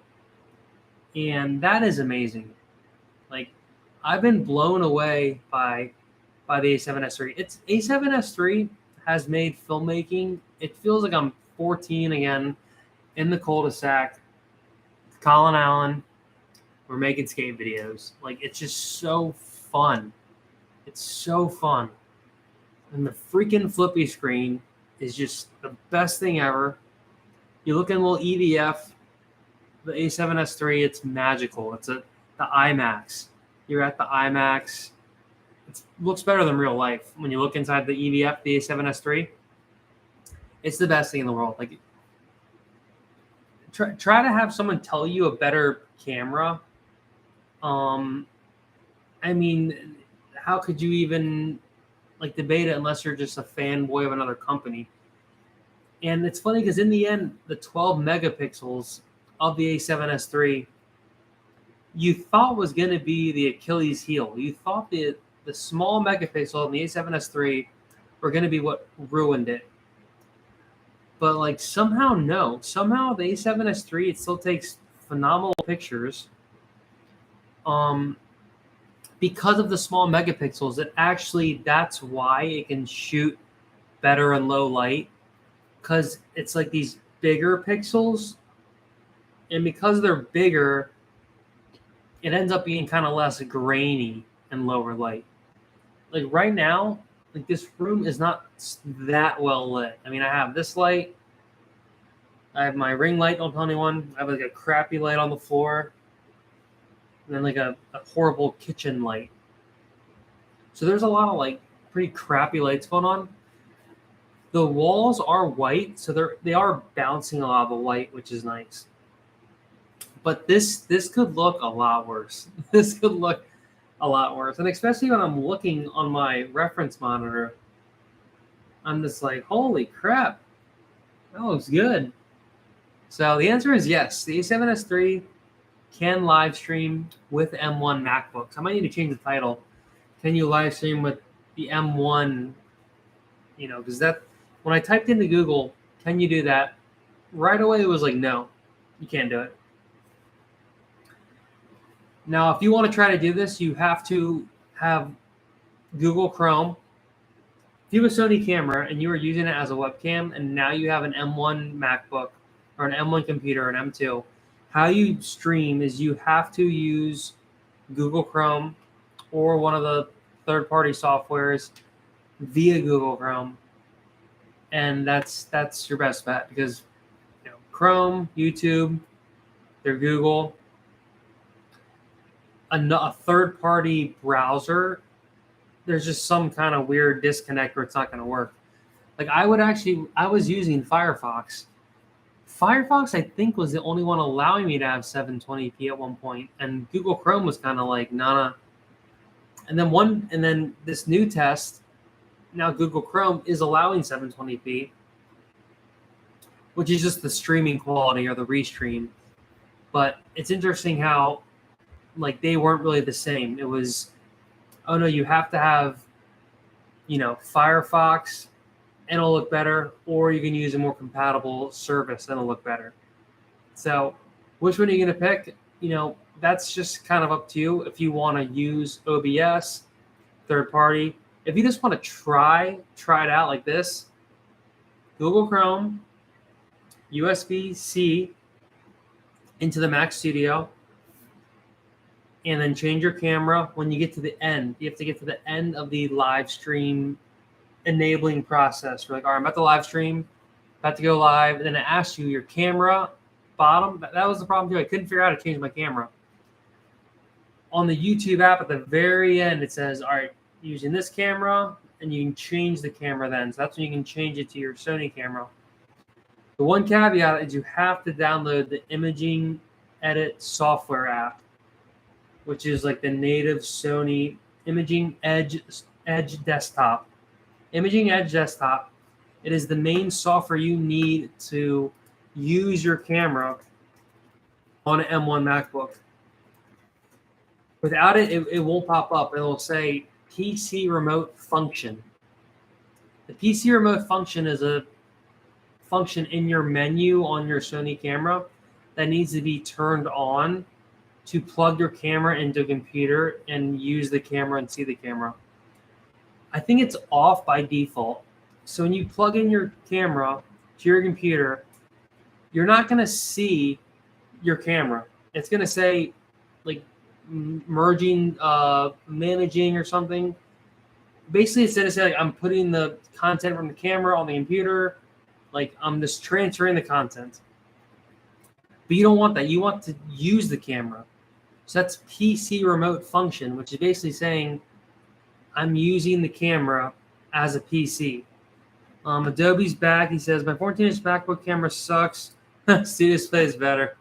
And that is amazing. Like, I've been blown away by the A7S III. It's A7S III has made filmmaking. It feels like I'm 14 again in the cul-de-sac, Colin Allen. We're making skate videos. Like, it's just so fun. It's so fun. And the freaking flippy screen is just the best thing ever. You look in a little EVF, the A7S III, it's magical. It's the IMAX. You're at the IMAX. It looks better than real life. When you look inside the EVF, the A7S III, it's the best thing in the world. Like, try to have someone tell you a better camera. I mean, how could you even like debate it unless you're just a fanboy of another company? And it's funny because in the end, the 12 megapixels of the A7S III, you thought was going to be the Achilles heel. You thought the small megapixel in the A7S III were going to be what ruined it. But like somehow, no. Somehow the A7S III, it still takes phenomenal pictures. Because of the small megapixels, that's why it can shoot better in low light, because it's like these bigger pixels, and because they're bigger, it ends up being kind of less grainy in lower light. Like right now, like this room is not that well lit. I mean, I have this light, I have my ring light, don't tell anyone, I have like a crappy light on the floor, and then like a horrible kitchen light. So there's a lot of like pretty crappy lights going on. The walls are white, so they are bouncing a lot of the light, which is nice. But this could look a lot worse. This could look a lot worse. And especially when I'm looking on my reference monitor, I'm just like, holy crap, that looks good. So the answer is yes. The A7S III can live stream with M1 MacBooks. I might need to change the title. Can you live stream with the M1? You know, because that, when I typed into Google, can you do that? Right away it was like, no, you can't do it. Now, if you want to try to do this, you have to have Google Chrome. If you have a Sony camera and you are using it as a webcam, and now you have an M1 MacBook or an M1 computer or an M2, how you stream is you have to use Google Chrome or one of the third-party softwares via Google Chrome, and that's your best bet, because Chrome, YouTube, they're Google. A third-party browser, there's just some kind of weird disconnect where it's not going to work. Like I was using Firefox. Firefox, I think, was the only one allowing me to have 720p at one point, and Google Chrome was kind of like, nah. And then this new test, now Google Chrome is allowing 720p, which is just the streaming quality or the restream. But it's interesting how like they weren't really the same. It was, oh no, you have to have, Firefox and it'll look better, or you can use a more compatible service and it'll look better. So which one are you going to pick? That's just kind of up to you. If you want to use OBS, third party, if you just want to try it out like this, Google Chrome, USB-C into the Mac Studio, and then change your camera when you get to the end. You have to get to the end of the live stream enabling process. You're like, all right, I'm at the live stream, about to go live, and then it asks you your camera bottom. That was the problem too. I couldn't figure out how to change my camera. On the YouTube app at the very end, it says, all right, using this camera, and you can change the camera then. So that's when you can change it to your Sony camera. The one caveat is you have to download the Imaging Edit software app, which is like the native Sony Imaging Edge desktop. Imaging Edge desktop. It is the main software you need to use your camera on an M1 MacBook. Without it, it won't pop up. It'll say PC remote function. The PC remote function is a function in your menu on your Sony camera that needs to be turned on to plug your camera into a computer and use the camera and see the camera. I think it's off by default. So when you plug in your camera to your computer, you're not going to see your camera. It's going to say like merging, managing or something. Basically, instead of saying like, I'm putting the content from the camera on the computer, like I'm just transferring the content. But you don't want that. You want to use the camera. So that's PC remote function, which is basically saying I'm using the camera as a PC. Adobe's back. He says, my 14-inch MacBook camera sucks. Studio Display is better.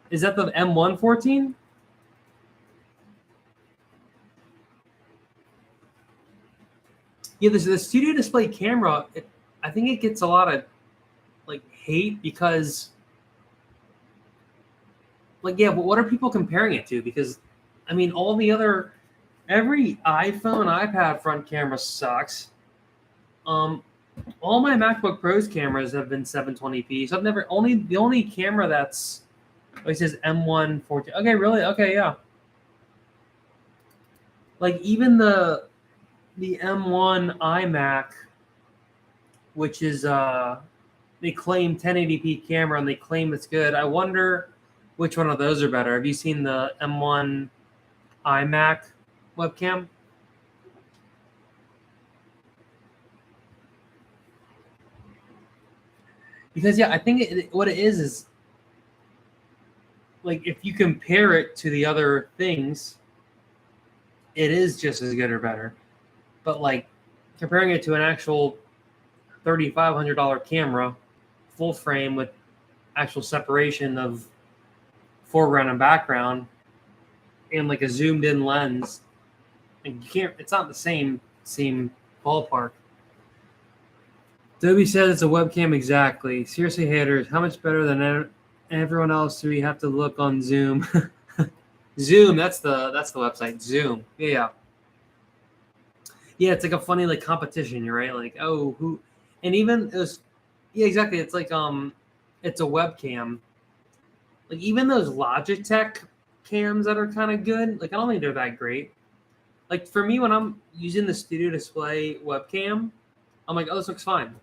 Is that the M114? Yeah, the Studio Display camera, I think it gets a lot of like hate because, like, yeah, but what are people comparing it to? Because, I mean, every iPhone, iPad front camera sucks. All my MacBook Pro's cameras have been 720p. So the only camera that's, it says M114. Okay, really? Okay, yeah. Like even the M1 iMac, which is they claim 1080p camera and they claim it's good. I wonder which one of those are better. Have you seen the M1 iMac webcam? Because yeah, I think what it is like if you compare it to the other things, it is just as good or better. But like comparing it to an actual $3,500 camera, full frame with actual separation of foreground and background, and like a zoomed in lens, and you can't. It's not the same ballpark. Adobe says it's a webcam exactly. Seriously, haters, how much better than everyone else do we have to look on Zoom? Zoom, that's the website. Zoom, yeah. It's like a funny like competition. You're right, like who, and even it was, yeah, exactly. It's like it's a webcam. Like even those Logitech cams that are kind of good, like I don't think they're that great. Like for me, when I'm using the Studio Display webcam, I'm like, oh, this looks fine.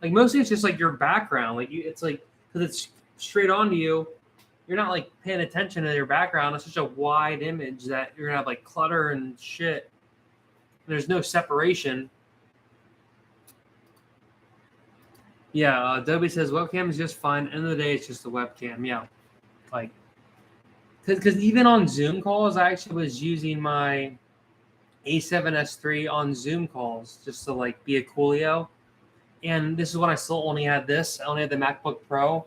Like mostly it's just like your background. Like it's like because it's straight onto you. You're not like paying attention to your background. It's such a wide image that you're gonna have like clutter and shit. There's no separation. Yeah, Adobe says webcam is just fine. End of the day, it's just a webcam. Yeah, like because even on Zoom calls, I actually was using my A7S3 on Zoom calls just to like be a coolio. And this is when I still only had this. I only had the MacBook Pro.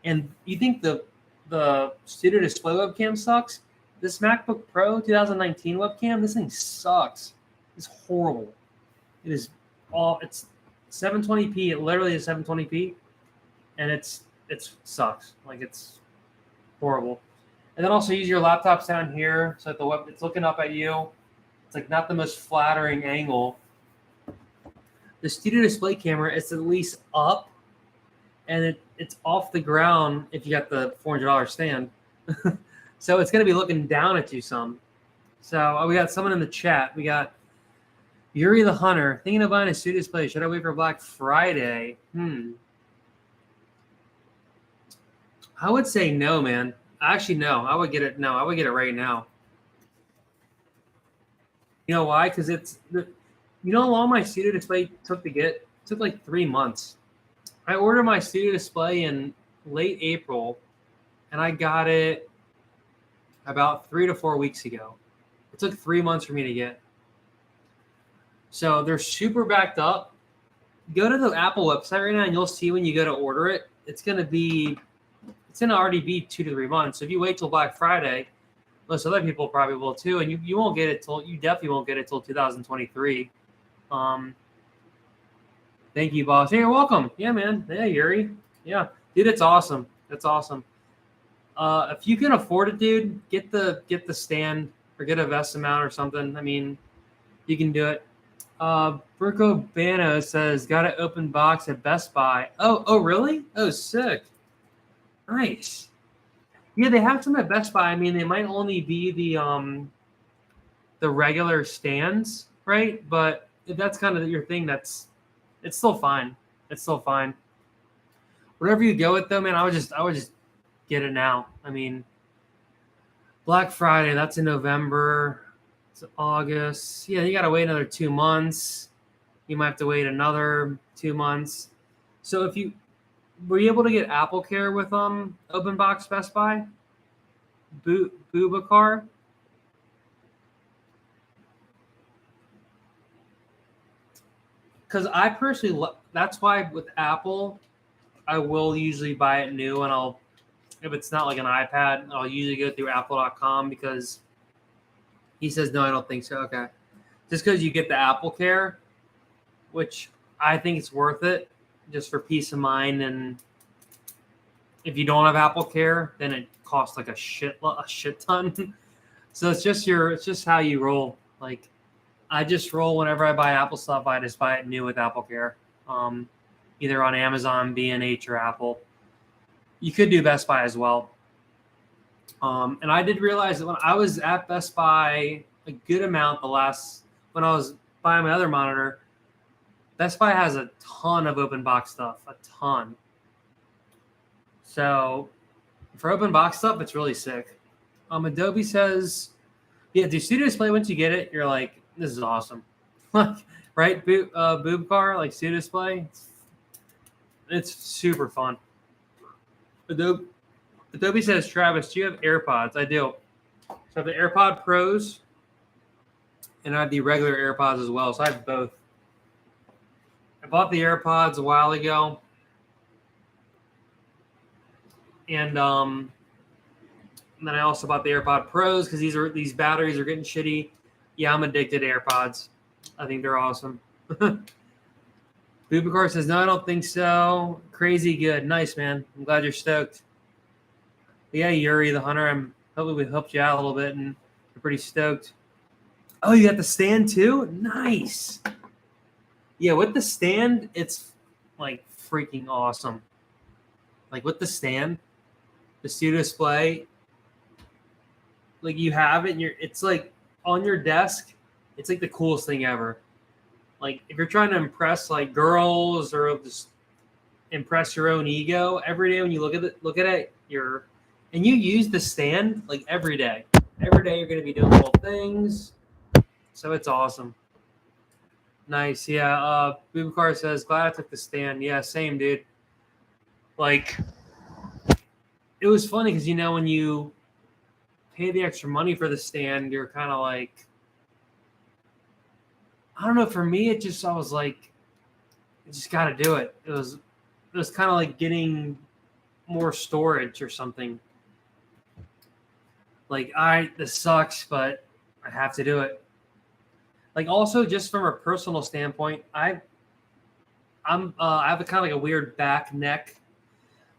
And you think the Studio Display webcam sucks? This MacBook Pro 2019 webcam, this thing sucks. It's horrible. It is all. It's 720p. It literally is 720p, and it sucks. Like it's horrible. And then also use your laptops down here so that it's looking up at you. It's like not the most flattering angle. The Studio Display camera, it's at least up, and it's off the ground if you got the $400 stand. So it's going to be looking down at you some. So we got someone in the chat. We got Yuri the Hunter. Thinking of buying a Studio Display. Should I wait for Black Friday? I would say no, man. Actually, no. I would get it. No, I would get it right now. You know why? Because you know how long my Studio Display took to get? It took like 3 months. I ordered my Studio Display in late April, and I got it about 3 to 4 weeks ago. It took 3 months for me to get. So they're super backed up. Go to the Apple website right now, and you'll see when you go to order it, it's going to already be 2 to 3 months. So if you wait till Black Friday, most other people probably will too, and you won't get it you definitely won't get it till 2023. Thank you, boss. Hey, you're welcome. Yeah, man. Yeah, Yuri. Yeah, dude, it's awesome. That's awesome. If you can afford it, dude, get the stand or get a vest mount or something. I mean, you can do it. Burko Bano says, got an open box at Best Buy. Oh, really? Oh, sick. Nice. Yeah, they have some at Best Buy. I mean, they might only be the regular stands, right? But if that's kind of your thing, it's still fine. It's still fine. Wherever you go with though, man, I would just get it now. I mean, Black Friday, that's in November. It's August. Yeah, you gotta wait another 2 months. You might have to wait another 2 months. So if you were you able to get Apple Care with open box Best Buy? Boobacar? Because I personally, that's why with Apple, I will usually buy it new, and if it's not like an iPad, I'll usually go through apple.com because he says, no, I don't think so. Okay. Just because you get the Apple Care, which I think it's worth it just for peace of mind. And if you don't have Apple Care, then it costs like a shit ton. So it's just how you roll. Like, I just roll whenever I buy Apple stuff. I just buy it new with Apple Care, either on Amazon, B&H, or Apple. You could do Best Buy as well. And I did realize that when I was at Best Buy a good amount when I was buying my other monitor, Best Buy has a ton of open box stuff, a ton. So for open box stuff, it's really sick. Adobe says, yeah, do Studio Display once you get it, you're like, this is awesome. Right? Boob car, like Studio Display. It's super fun. Adobe says, Travis, do you have AirPods? I do. So I have the AirPod Pros, and I have the regular AirPods as well. So I have both. I bought the AirPods a while ago, and then I also bought the AirPod Pros because these batteries are getting shitty. Yeah, I'm addicted to AirPods. I think they're awesome. Bubakar says, no, I don't think so. Crazy good. Nice, man. I'm glad you're stoked. But yeah, Yuri the Hunter, I'm hoping we helped you out a little bit, and you're pretty stoked. Oh, you got the stand too? Nice. Yeah, with the stand, it's like freaking awesome. Like with the stand, the Studio Display, like you have it, and it's like on your desk. It's like the coolest thing ever. Like if you're trying to impress like girls or just impress your own ego every day when you look at it, and you use the stand like every day. Every day you're going to be doing little things. So it's awesome. Nice. Yeah. Bubakar says, glad I took the stand. Yeah, same, dude. Like, it was funny because, when you pay the extra money for the stand, you're kind of like, I don't know. For me, I was like, I just got to do it. It was kind of like getting more storage or something. Like, this sucks, but I have to do it. Like, also, just from a personal standpoint, I have a kind of like a weird back neck.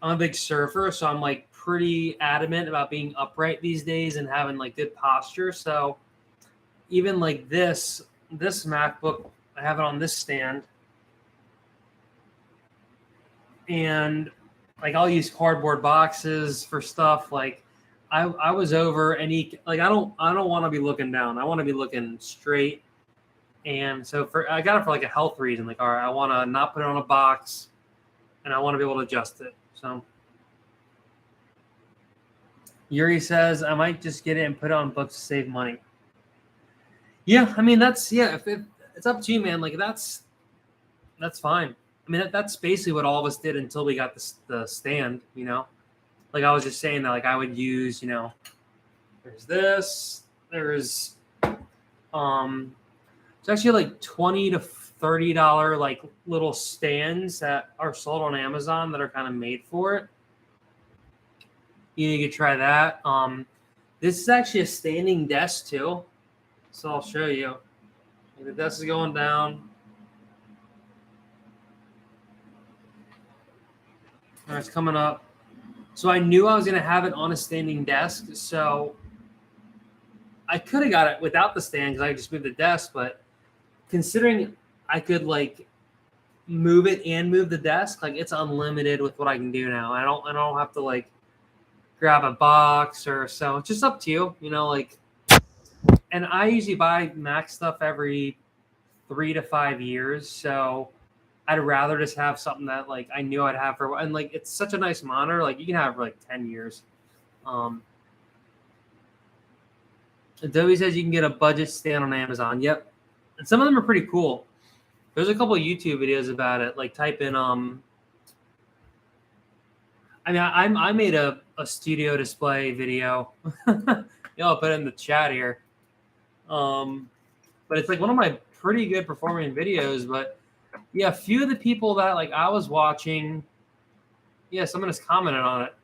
I'm a big surfer, so I'm like pretty adamant about being upright these days and having like good posture. So even like this MacBook, I have it on this stand, and like I'll use cardboard boxes for stuff. Like I was over any like I don't want to be looking down. I want to be looking straight. And so I got it for like a health reason. Like, all right, I want to not put it on a box, and I want to be able to adjust it. So Yuri says I might just get it and put it on books to save money. Yeah, I mean if it's up to you, man. Like that's fine. I mean that's basically what all of us did until we got the stand. Like I was just saying that like I would use there's this, there's it's actually like $20 to $30 like little stands that are sold on Amazon that are kind of made for it. You could try that. This is actually a standing desk too, so I'll show you. The desk is going down. All right, it's coming up. So I knew I was going to have it on a standing desk. So I could have got it without the stand because I just moved the desk. But considering I could like move it and move the desk, like it's unlimited with what I can do now. I don't have to like grab a box or so. It's just up to you, you know, like. And I usually buy Mac stuff every 3 to 5 years. So I'd rather just have something that like I knew I'd have for, and like it's such a nice monitor. Like you can have for like 10 years. Adobe says you can get a budget stand on Amazon. Yep. And some of them are pretty cool. There's a couple of YouTube videos about it. Like type in I mean I made a studio display video. Yeah, I'll put it in the chat here. But it's like one of my pretty good performing videos. But yeah, a few of the people that like I was watching, yeah, someone has commented on it.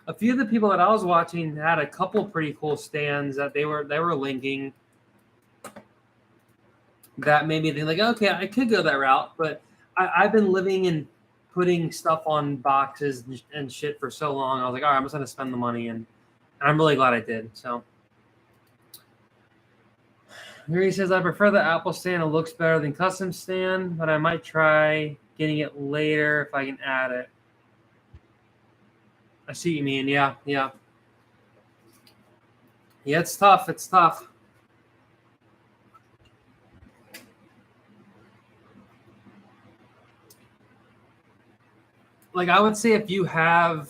A few of the people that I was watching had a couple pretty cool stands that they were linking. That made me think like, okay, I could go that route, but I've been living and putting stuff on boxes and shit for so long. I was like, all right, I'm just gonna spend the money, and I'm really glad I did. So here he says, I prefer the Apple stand. It looks better than custom stand, but I might try getting it later if I can add it. I see what you mean. Yeah. Yeah, it's tough. It's tough. Like I would say if you have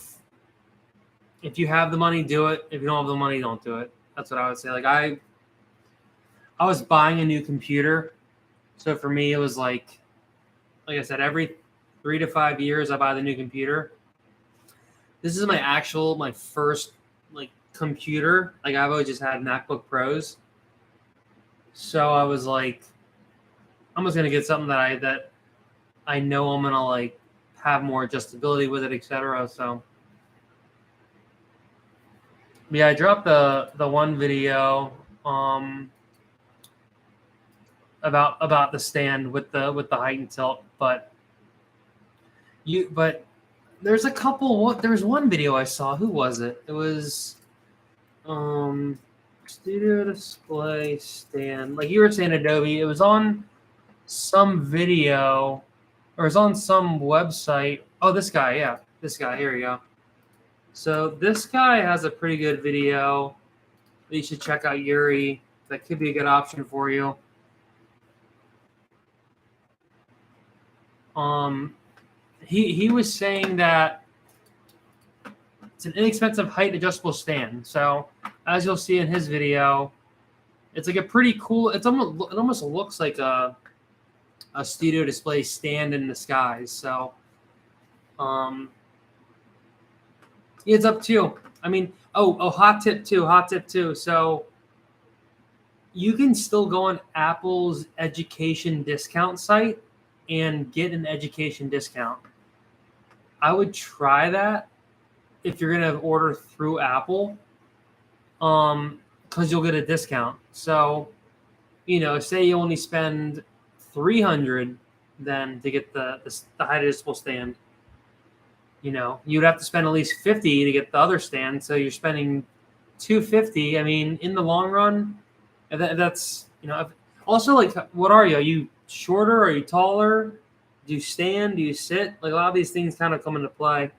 the money, do it. If you don't have the money, don't do it. That's what I would say. Like I was buying a new computer. So for me, it was like I said, every 3 to 5 years, I buy the new computer. This is my first like computer. Like I've always just had MacBook Pros. So I was like, I'm just gonna get something that I know I'm gonna like have more adjustability with it, etc. So yeah, I dropped the one video about the stand with the height and tilt, but there's a couple. There was one video I saw. Who was it? It was studio display stand. Like you were saying, Adobe. It was on some video, or it was on some website. Oh, this guy. Yeah, this guy. Here we go. So this guy has a pretty good video that you should check out, Yuri. That could be a good option for you. He was saying that it's an inexpensive height adjustable stand. So as you'll see in his video, it's like a pretty cool. It almost looks like a studio display stand in the skies. So it's up to you. I mean, hot tip too. So you can still go on Apple's education discount site and get an education discount. I would try that if you're gonna order through Apple, because you'll get a discount. So, say you only spend $300 then to get the height adjustable stand. You'd have to spend at least $50 to get the other stand. So you're spending $250. I mean, in the long run, that's Also, like, what are you? Are you shorter? Are you taller? Do you stand? Do you sit? Like a lot of these things kind of come into play.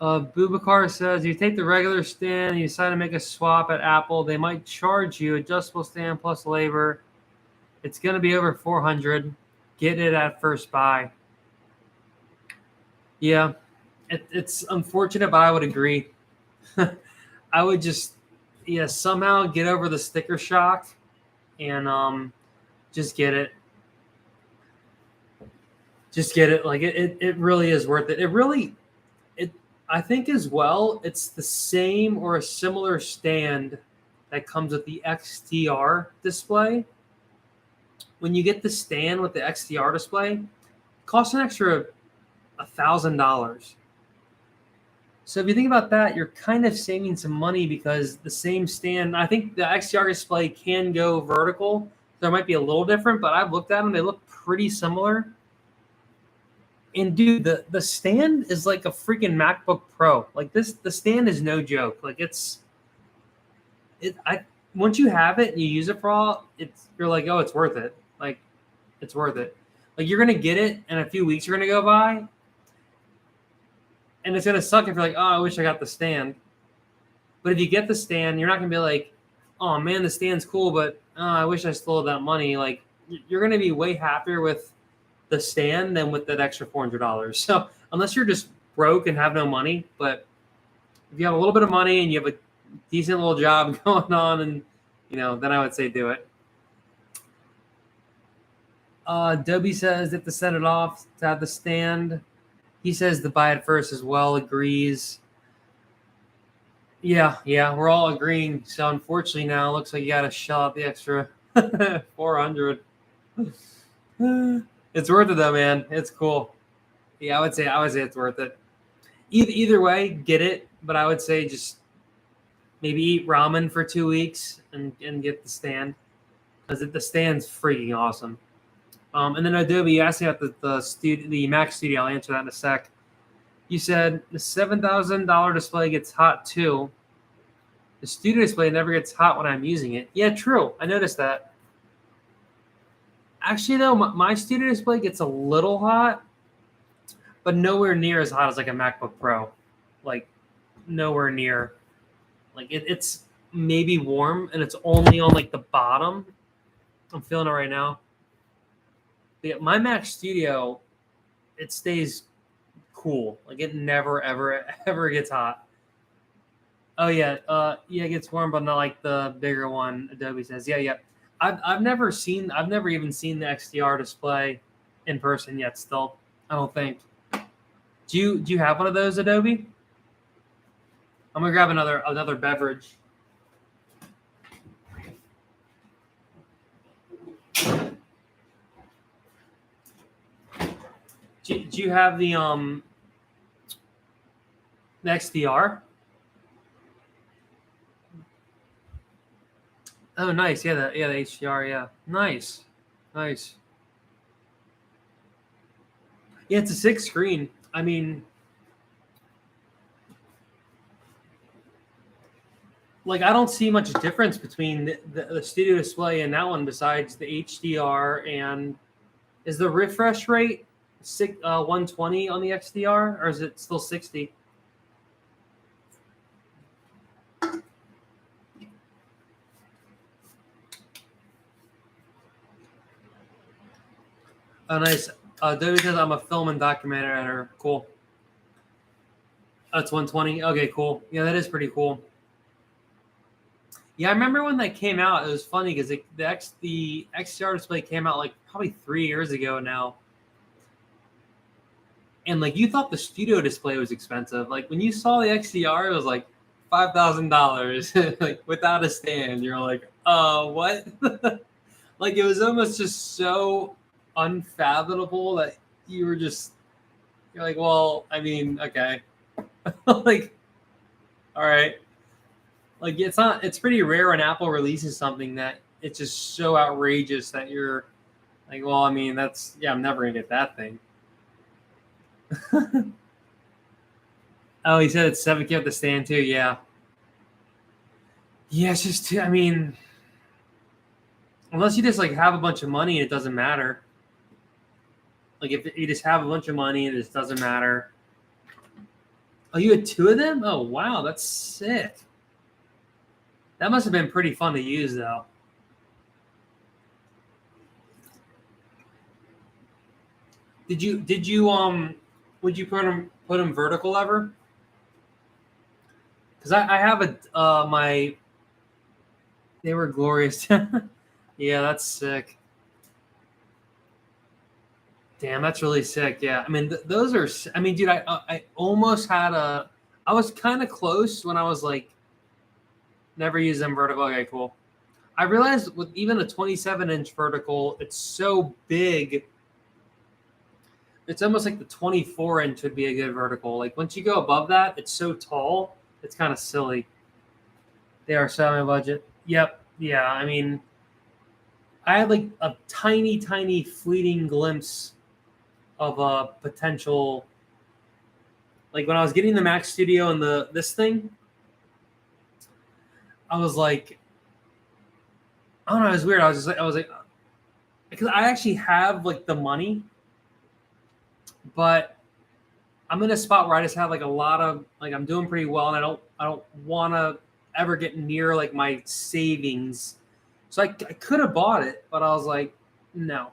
Bubakar says, you take the regular stand and you decide to make a swap at Apple, they might charge you adjustable stand plus labor. It's going to be over $400. Get it at first buy. Yeah, it's unfortunate, but I would agree. I would just, somehow get over the sticker shock and just get it. Just get it. Like it really is worth it. I think as well, it's the same or a similar stand that comes with the XDR display. When you get the stand with the XDR display, it costs an extra $1,000. So if you think about that, you're kind of saving some money because the same stand, I think the XDR display can go vertical. There might be a little different, but I've looked at them. They look pretty similar. And dude, the stand is like a freaking MacBook Pro. Like the stand is no joke. Like once you have it and you use it for all, you're like, oh, it's worth it. Like it's worth it. Like you're gonna get it, and a few weeks are gonna go by, and it's gonna suck if you're like, oh, I wish I got the stand. But if you get the stand, you're not gonna be like, oh man, the stand's cool, but I wish I still had that money. Like you're gonna be way happier with the stand than with that extra $400. So unless you're just broke and have no money, but if you have a little bit of money and you have a decent little job going on, and then I would say do it. Dobie says if to set it off to have the stand. He says to buy it first as well. Agrees. Yeah, we're all agreeing. So unfortunately now it looks like you got to shell out the extra $400. It's worth it though, man. It's cool. Yeah, I would say it's worth it. Either way, get it. But I would say just maybe eat ramen for 2 weeks and get the stand, because the stand's freaking awesome. And then Adobe, you asked me about the Mac Studio. I'll answer that in a sec. You said the $7,000 display gets hot too. The studio display never gets hot when I'm using it. Yeah, true. I noticed that. Actually, though, my studio display gets a little hot, but nowhere near as hot as like a MacBook Pro. Like, nowhere near. Like, it's maybe warm, and it's only on like the bottom. I'm feeling it right now. But yeah, my Mac Studio, it stays cool. Like it never ever gets hot. Oh yeah, it gets warm, but not like the bigger one. Adobe says, yeah. I've never even seen the XDR display in person yet. Still, I don't think. Do you have one of those, Adobe? I'm gonna grab another beverage. Do you have the XDR? Oh, nice. Yeah, the HDR. Yeah, nice. Yeah, it's a 6 screen. I mean, like I don't see much difference between the studio display and that one besides the HDR. And is the refresh rate 120 on the XDR, or is it still 60? Oh, nice. Debbie says I'm a film and documentary editor. Cool. That's 120. Okay, cool. Yeah, that is pretty cool. Yeah, I remember when that came out. It was funny because the XDR display came out like probably 3 years ago now. And like you thought the studio display was expensive. Like when you saw the XDR, it was like $5,000, like without a stand. You're like, what? Like it was almost just so unfathomable that you're like, well, I mean, okay. Like, all right. Like it's pretty rare when Apple releases something that it's just so outrageous that you're like, well, I mean, I'm never gonna get that thing. Oh, he said it's 7K with the stand too. Yeah. Yeah, it's just I mean, unless you just like have a bunch of money, it doesn't matter. Like if you just have a bunch of money, it just doesn't matter. Oh, you had 2 of them? Oh, wow, that's sick. That must have been pretty fun to use, though. Would you put them vertical ever? Because I have they were glorious. Yeah, that's sick. Damn, that's really sick. Yeah, I mean, those are. I mean, dude, I almost had I was kind of close when I was like, never use them vertical. Okay, cool. I realized with even a 27-inch vertical, it's so big. It's almost like the 24-inch would be a good vertical. Like once you go above that, it's so tall, it's kind of silly. They are so on my budget. Yep. Yeah. I mean, I had like a tiny fleeting glimpse of a potential. Like when I was getting the Mac Studio and this thing, I was like, I don't know, it was weird. I was like, because I actually have like the money, but I'm in a spot where I just have like a lot of like I'm doing pretty well, and I don't want to ever get near like my savings. So I could have bought it, but I was like, no,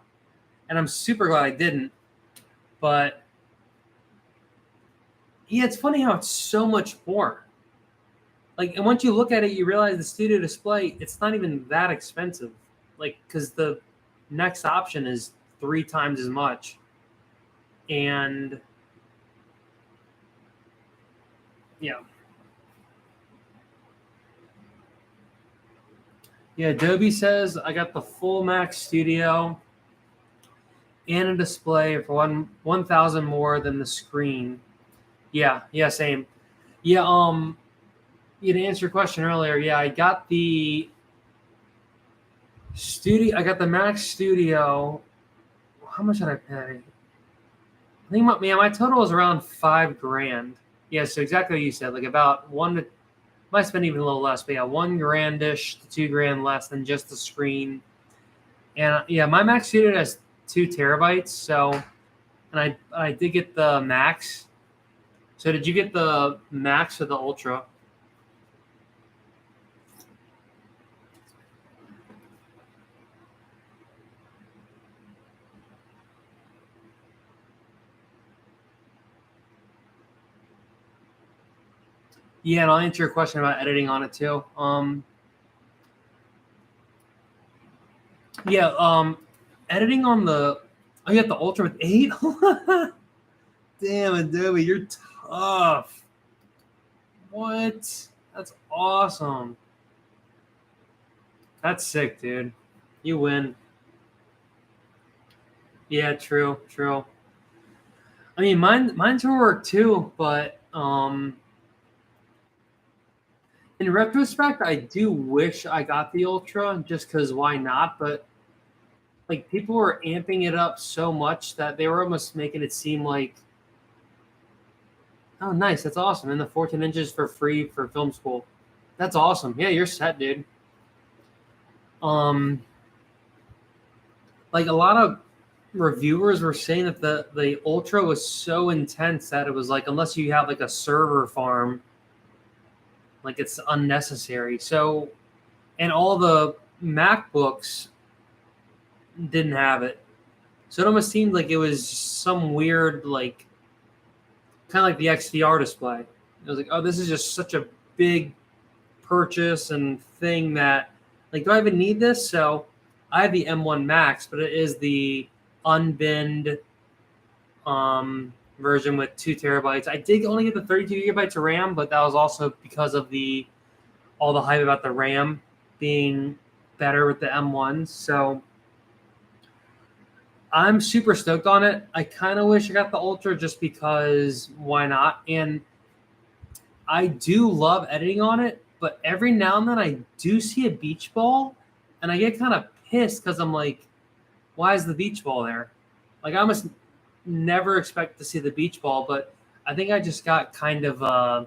and I'm super glad I didn't. But yeah, it's funny how it's so much more. Like, and once you look at it, you realize the studio display, it's not even that expensive. Like, because the next option is 3 times as much. And yeah. Yeah, Adobe says I got the full Mac Studio and a display for 1,000 more than the screen. Yeah, same. Yeah, yeah, to answer your question earlier, yeah, I got the studio. I got the Mac Studio. How much did I pay? I think my total was around $5,000. Yeah, so exactly what you said, like about might spend even a little less, but yeah, $1,000-ish to $2,000 less than just the screen. And yeah, my Mac Studio has 2 terabytes. So, and I did get the Max. So did you get the Max or the Ultra? Yeah, and I'll answer your question about editing on it too. Yeah, editing on the you got the Ultra with 8. Damn, Adobe, you're tough. What? That's awesome. That's sick, dude. You win. Yeah, true. I mean, mine's will work too, but in retrospect, I do wish I got the Ultra just because why not? But like people were amping it up so much that they were almost making it seem like, oh, nice, that's awesome, and the 14 inches for free for film school. That's awesome. Yeah, you're set, dude. Um, like a lot of reviewers were saying that the Ultra was so intense that it was like unless you have like a server farm, like it's unnecessary. So, and all the MacBooks didn't have it. So it almost seemed like it was some weird, like, kind of like the XDR display. It was like, oh, this is just such a big purchase and thing that, like, do I even need this? So I have the M1 Max, but it is the unbinned version with 2 terabytes. I did only get the 32 gigabytes of RAM, but that was also because of all the hype about the RAM being better with the M1s. So I'm super stoked on it. I kind of wish I got the Ultra just because why not? And I do love editing on it, but every now and then I do see a beach ball and I get kind of pissed because I'm like, why is the beach ball there? Like I almost never expect to see the beach ball, but I think I just got kind of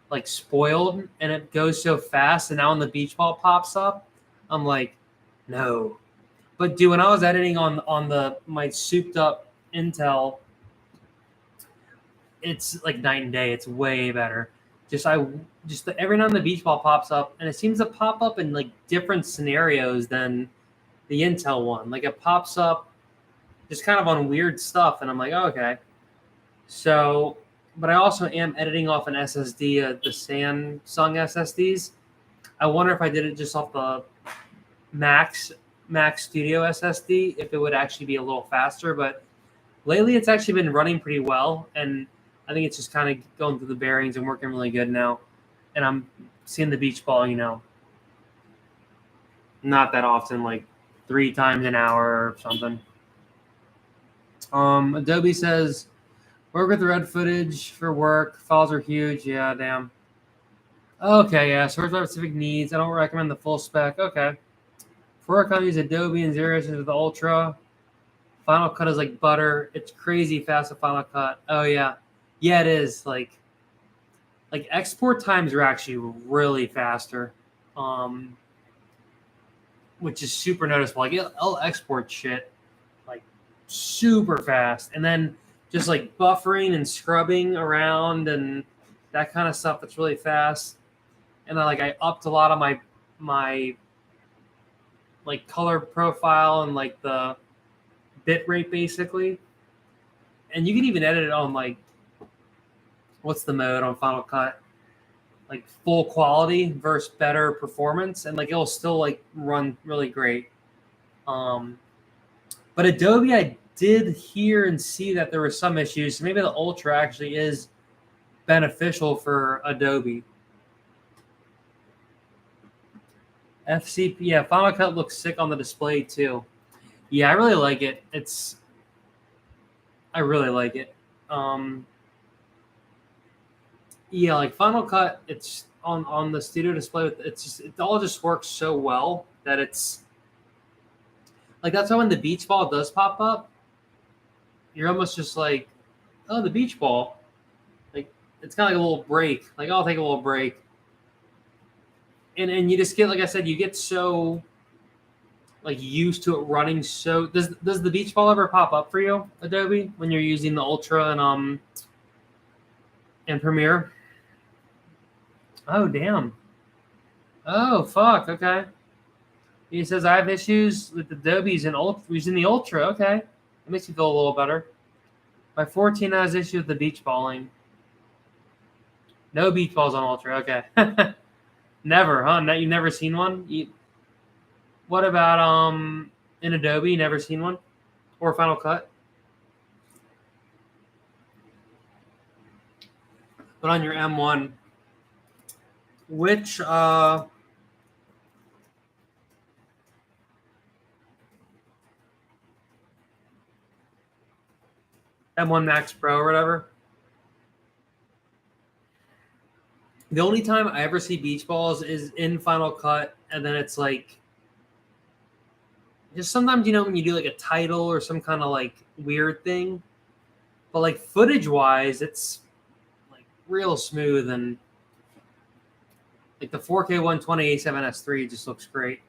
like spoiled and it goes so fast. And now when the beach ball pops up, I'm like, no. But dude, when I was editing on my souped up Intel, it's like night and day. It's way better. Every now and then the beach ball pops up, and it seems to pop up in like different scenarios than the Intel one. Like it pops up just kind of on weird stuff, and I'm like, oh, okay. So, but I also am editing off an SSD, the Samsung SSDs. I wonder if I did it just off the Mac Studio SSD, if it would actually be a little faster. But lately, it's actually been running pretty well, and I think it's just kind of going through the bearings and working really good now. And I'm seeing the beach ball, not that often, like 3 times an hour or something. Adobe says, work with the red footage for work. Files are huge. Yeah, damn. Okay, yeah. Source by specific needs. I don't recommend the full spec. Okay. For work, I'll use Adobe and Zero with the Ultra. Final Cut is like butter. It's crazy fast with Final Cut. Oh yeah, yeah it is. Like export times are actually really faster, which is super noticeable. Like I'll export shit like super fast, and then just like buffering and scrubbing around and that kind of stuff. That's really fast. And then like I upped a lot of my like color profile and like the bit rate basically. And you can even edit it on like what's the mode on Final Cut? Like full quality versus better performance, and like it'll still like run really great. But Adobe, I did hear and see that there were some issues. So maybe the Ultra actually is beneficial for Adobe. FCP, yeah, Final Cut looks sick on the display too. Yeah, I really like it. I really like it. Yeah, like Final Cut, it's on the studio display. It all just works so well that it's like that's why when the beach ball does pop up, you're almost just like, oh, the beach ball. Like it's kind of like a little break. Like I'll take a little break, and you just get like I said, you get so like used to it running. So does the beach ball ever pop up for you, Adobe, when you're using the Ultra and Premiere? Oh damn. Oh fuck. Okay. He says I have issues with Adobe's and using the Ultra. Okay, it makes me feel a little better. My 14 has issues with the beach balling. No beach balls on Ultra. Okay. Never, huh? You've never seen one? What about in Adobe? You never seen one? Or Final Cut? But on your M1, which M1 Max Pro or whatever? The only time I ever see beach balls is in Final Cut, and then it's like just sometimes when you do like a title or some kind of like weird thing, but like footage wise, it's like real smooth, and like the 4K 120 A7S3 just looks great.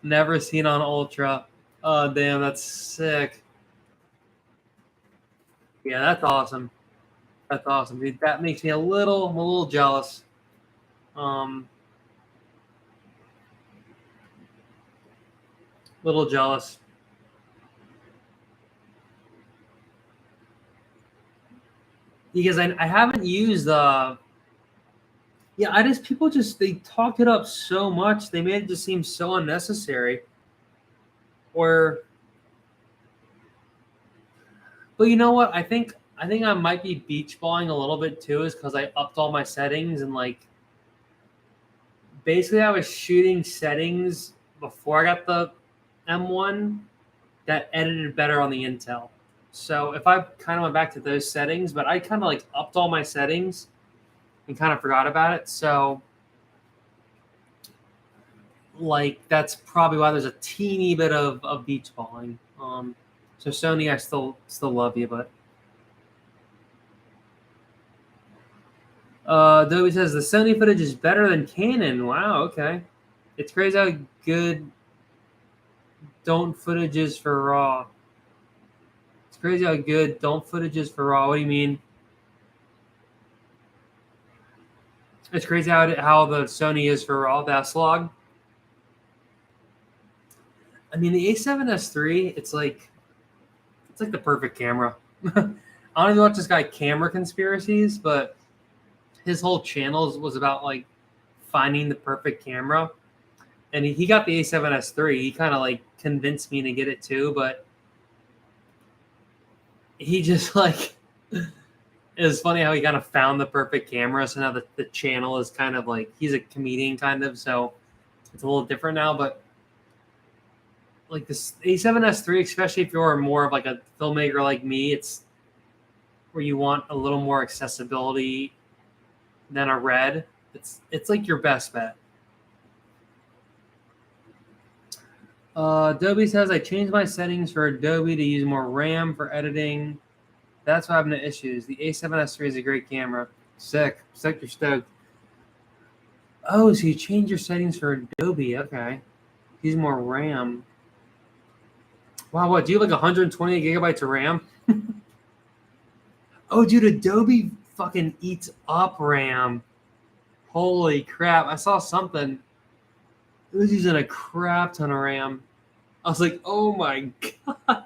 Never seen on Ultra. Oh damn, that's sick. Yeah, that's awesome. That's awesome, dude. That makes me I'm a little jealous. Little jealous. Because I haven't used yeah, people they talked it up so much. They made it just seem so unnecessary. But you know what? I think I might be beach balling a little bit too, is because I upped all my settings and like basically I was shooting settings before I got the M1 that edited better on the Intel. So if I kind of went back to those settings, but I kind of like upped all my settings and kind of forgot about it. So like that's probably why there's a teeny bit of beach balling. So Sony, I still love you, but Adobe says the Sony footage is better than Canon. Wow, okay. It's crazy how good don't footage is for RAW. It's crazy how good don't footage is for RAW. What do you mean? It's crazy how the Sony is for RAW, the S-Log. I mean, the A7S3, it's like the perfect camera. I don't even watch this guy Camera Conspiracies, but his whole channel was about like finding the perfect camera. And he got the A7S3. He kind of like convinced me to get it too, but he just like it was funny how he kind of found the perfect camera. So now the channel is kind of like he's a comedian kind of, so it's a little different now. But like this A7S3, especially if you're more of like a filmmaker like me, it's where you want a little more accessibility than a Red. It's like your best bet. Adobe says I changed my settings for Adobe to use more RAM for editing. That's why I'm having issues. The A7S3 is a great camera. Sick. Sick, you're stoked. Oh, so you changed your settings for Adobe. Okay. Use more RAM. Wow, what? Do you have like 120 gigabytes of RAM? Oh, dude, Adobe fucking eats up RAM. Holy crap. I saw something. It was using a crap ton of RAM. I was like, oh my God.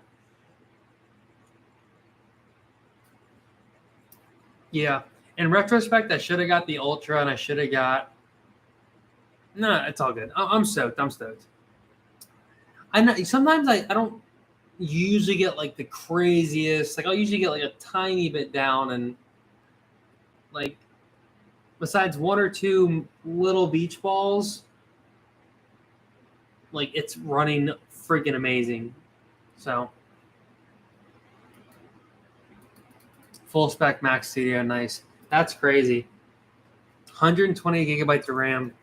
Yeah. In retrospect, I should have got the Ultra and I should have got. No, it's all good. I'm stoked. I'm stoked. I know sometimes I don't usually get like the craziest. Like I'll usually get like a tiny bit down and like besides one or two little beach balls, like it's running freaking amazing. So full spec Mac Studio, nice. That's crazy. 120 gigabytes of RAM.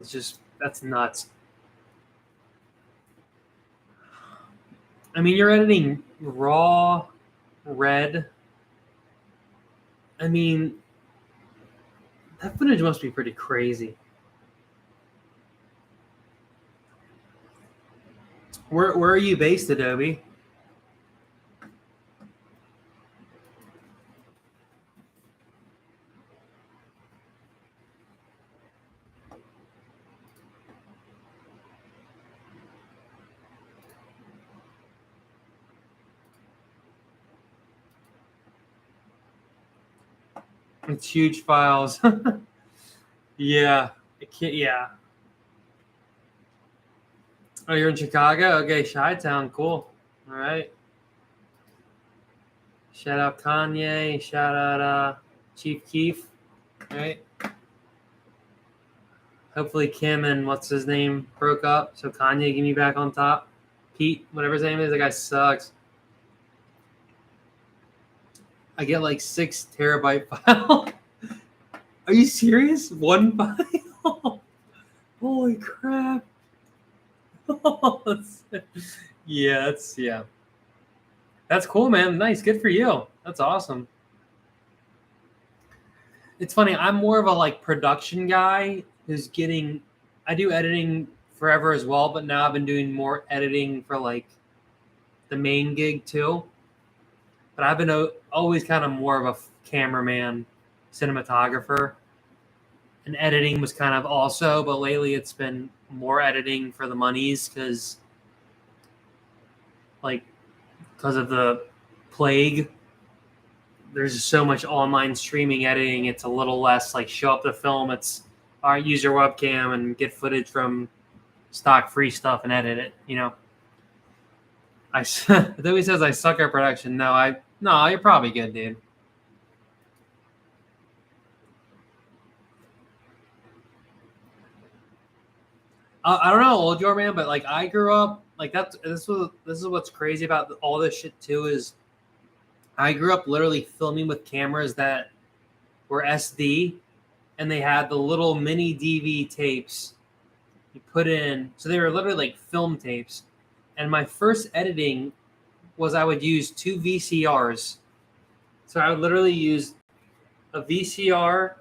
It's just that's nuts. I mean, you're editing raw, red. I mean, that footage must be pretty crazy. Where are you based, Adobe? It's huge files. Yeah. I can't, yeah. Oh, you're in Chicago? Okay, Chi-Town. Cool. All right. Shout out Kanye. Shout out Chief Keef. All right. Hopefully Kim and what's his name broke up, so Kanye get me back on top. Pete, whatever his name is, that guy sucks. I get like 6 terabyte file. Are you serious? One file? Holy crap. Yeah, that's cool, man. Nice, good for you. That's awesome. It's funny. I'm more of a like production guy who's getting. I do editing forever as well, but now I've been doing more editing for like the main gig too. But I've been always kind of more of a cameraman, cinematographer, and editing was kind of also. But lately, it's been more editing for the monies because of the plague. There's just so much online streaming editing. It's a little less like show up the film. It's all right, use your webcam and get footage from stock free stuff and edit it. You know, though he says I suck at production. No, you're probably good, dude. I don't know how old you are, man, but like I grew up like that's this is what's crazy about all this shit too is I grew up literally filming with cameras that were SD and they had the little mini DV tapes you put in. So they were literally like film tapes. And my first editing was I would use 2 VCRs. So I would literally use a VCR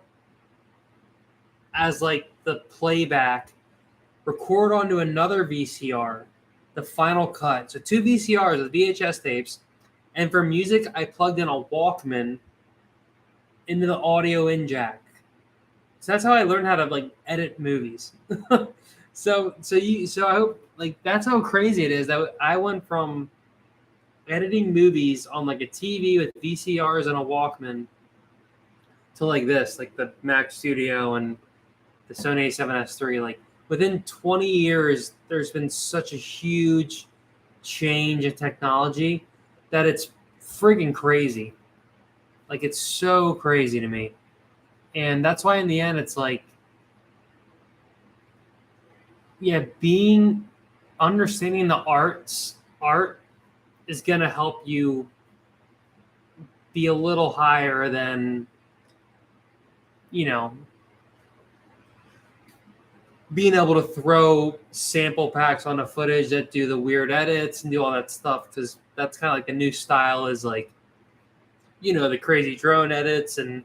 as like the playback, record onto another VCR, the final cut. So 2 VCRs with VHS tapes. And for music, I plugged in a Walkman into the audio in jack. So that's how I learned how to like edit movies. So I hope like that's how crazy it is that I went from editing movies on like a TV with VCRs and a Walkman to like this, like the Mac Studio and the Sony A7S3. Like within 20 years, there's been such a huge change in technology that it's friggin' crazy. Like it's so crazy to me. And that's why in the end it's like, yeah, understanding the art is gonna help you be a little higher than, you know, being able to throw sample packs on the footage that do the weird edits and do all that stuff, because that's kind of like the new style is like, you know, the crazy drone edits and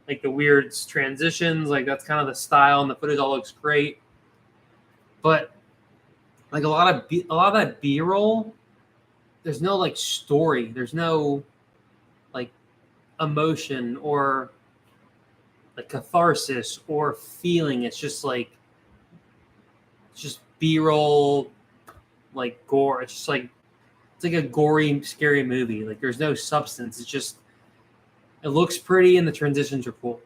like the weird transitions. Like that's kind of the style, and the footage all looks great. But like a lot of that B-roll, there's no like story. There's no like emotion or like catharsis or feeling. It's just B-roll, like gore. It's like a gory, scary movie. Like there's no substance. It's just, it looks pretty and the transitions are cool.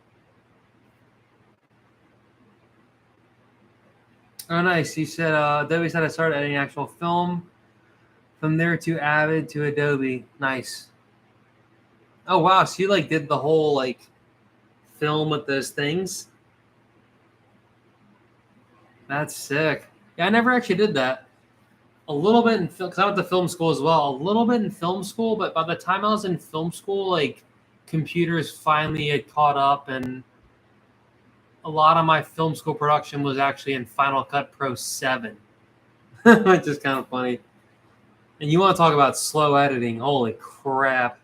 Oh, nice. You said Adobe said I started editing actual film. From there to Avid to Adobe. Nice. Oh wow, so you like did the whole like film with those things? That's sick. Yeah, I never actually did that. A little bit in film, because I went to film school as well. A little bit in film school, but by the time I was in film school, like computers finally had caught up, and a lot of my film school production was actually in Final Cut Pro 7, which is kind of funny. And you want to talk about slow editing? Holy crap!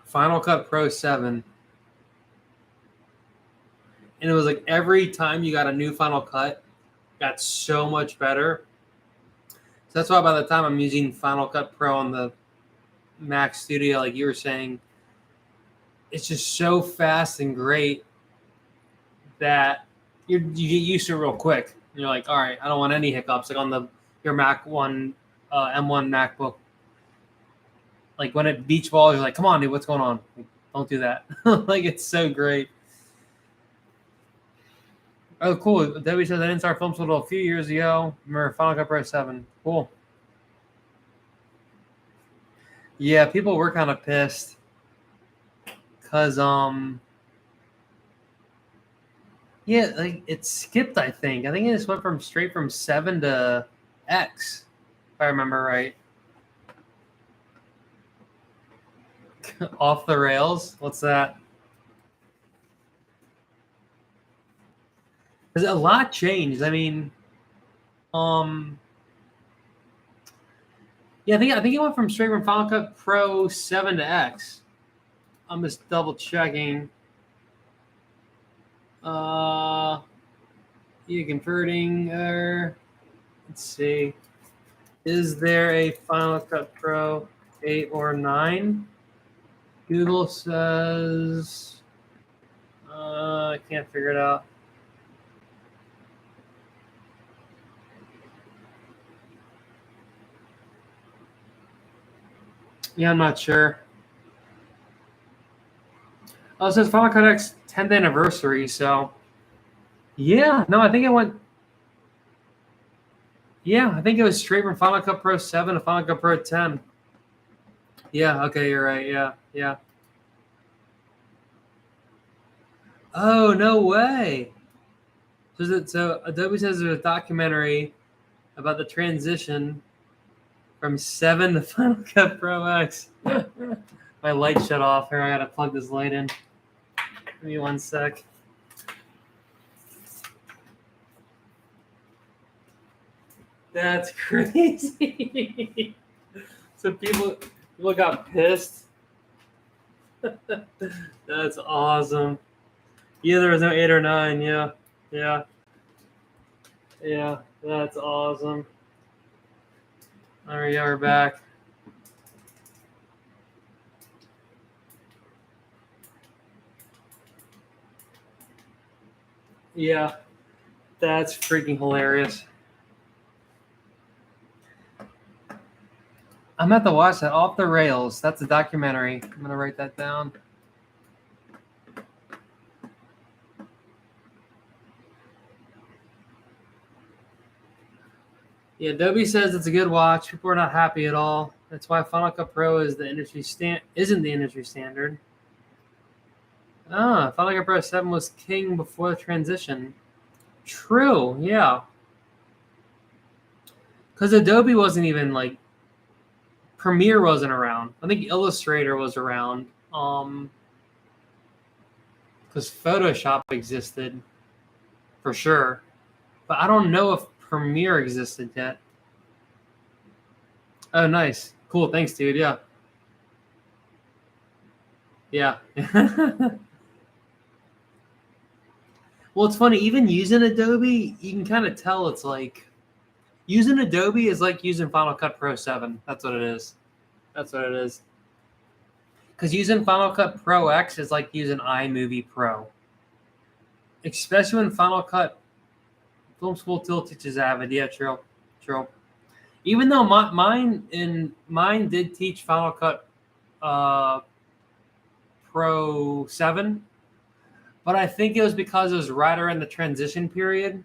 Final Cut Pro 7. And it was like every time you got a new Final Cut, got so much better. So that's why by the time I'm using Final Cut Pro on the Mac Studio, like you were saying, it's just so fast and great that you get used to it real quick. You're like, all right, I don't want any hiccups. Like on your M1 MacBook, like when it beach balls, you're like, come on, dude, what's going on? Like, don't do that. Like it's so great. Oh, cool. Debbie says I didn't start film school a few years ago. Remember Final Cut Pro 7. Cool. Yeah, people were kind of pissed because yeah, like it skipped. I think it just went straight from 7 to X, if I remember right. Off the rails. What's that? Because a lot changed. I mean, yeah, I think it went straight from Final Cut Pro 7 to X. I'm just double checking. Yeah, converting. Let's see. Is there a Final Cut Pro 8 or 9? Google says I can't figure it out. Yeah, I'm not sure. Oh, it says Final Cut X 10th anniversary. So, yeah, no, I think it went. Yeah, I think it was straight from Final Cut Pro 7 to Final Cut Pro 10. Yeah, okay, you're right. Yeah. Oh, no way. So Adobe says there's a documentary about the transition from 7 to Final Cut Pro X. My light shut off. Here, I gotta plug this light in. Give me one sec. That's crazy. So people got pissed. That's awesome. Yeah, there was no 8 or 9. Yeah. That's awesome. All right, yeah, we're back. Yeah, that's freaking hilarious. I'm at to watch that. Off the Rails. That's a documentary. I'm gonna write that down. Yeah, Adobe says it's a good watch. People are not happy at all. That's why Final Cut Pro isn't the industry standard. Final Cut Pro 7 was king before the transition. True, yeah. Because Adobe wasn't even like Premiere wasn't around. I think Illustrator was around. because Photoshop existed for sure, but I don't know if Premiere existed yet. Oh, nice. Cool. Thanks, dude. Yeah. Yeah. Well, it's funny. Even using Adobe, you can kind of tell it's like using Adobe is like using Final Cut Pro 7. That's what it is. That's what it is. Because using Final Cut Pro X is like using iMovie Pro. Especially when Final Cut Film School still teaches Avid. Yeah, true. True. Even though mine did teach Final Cut Pro 7, but I think it was because it was right around the transition period,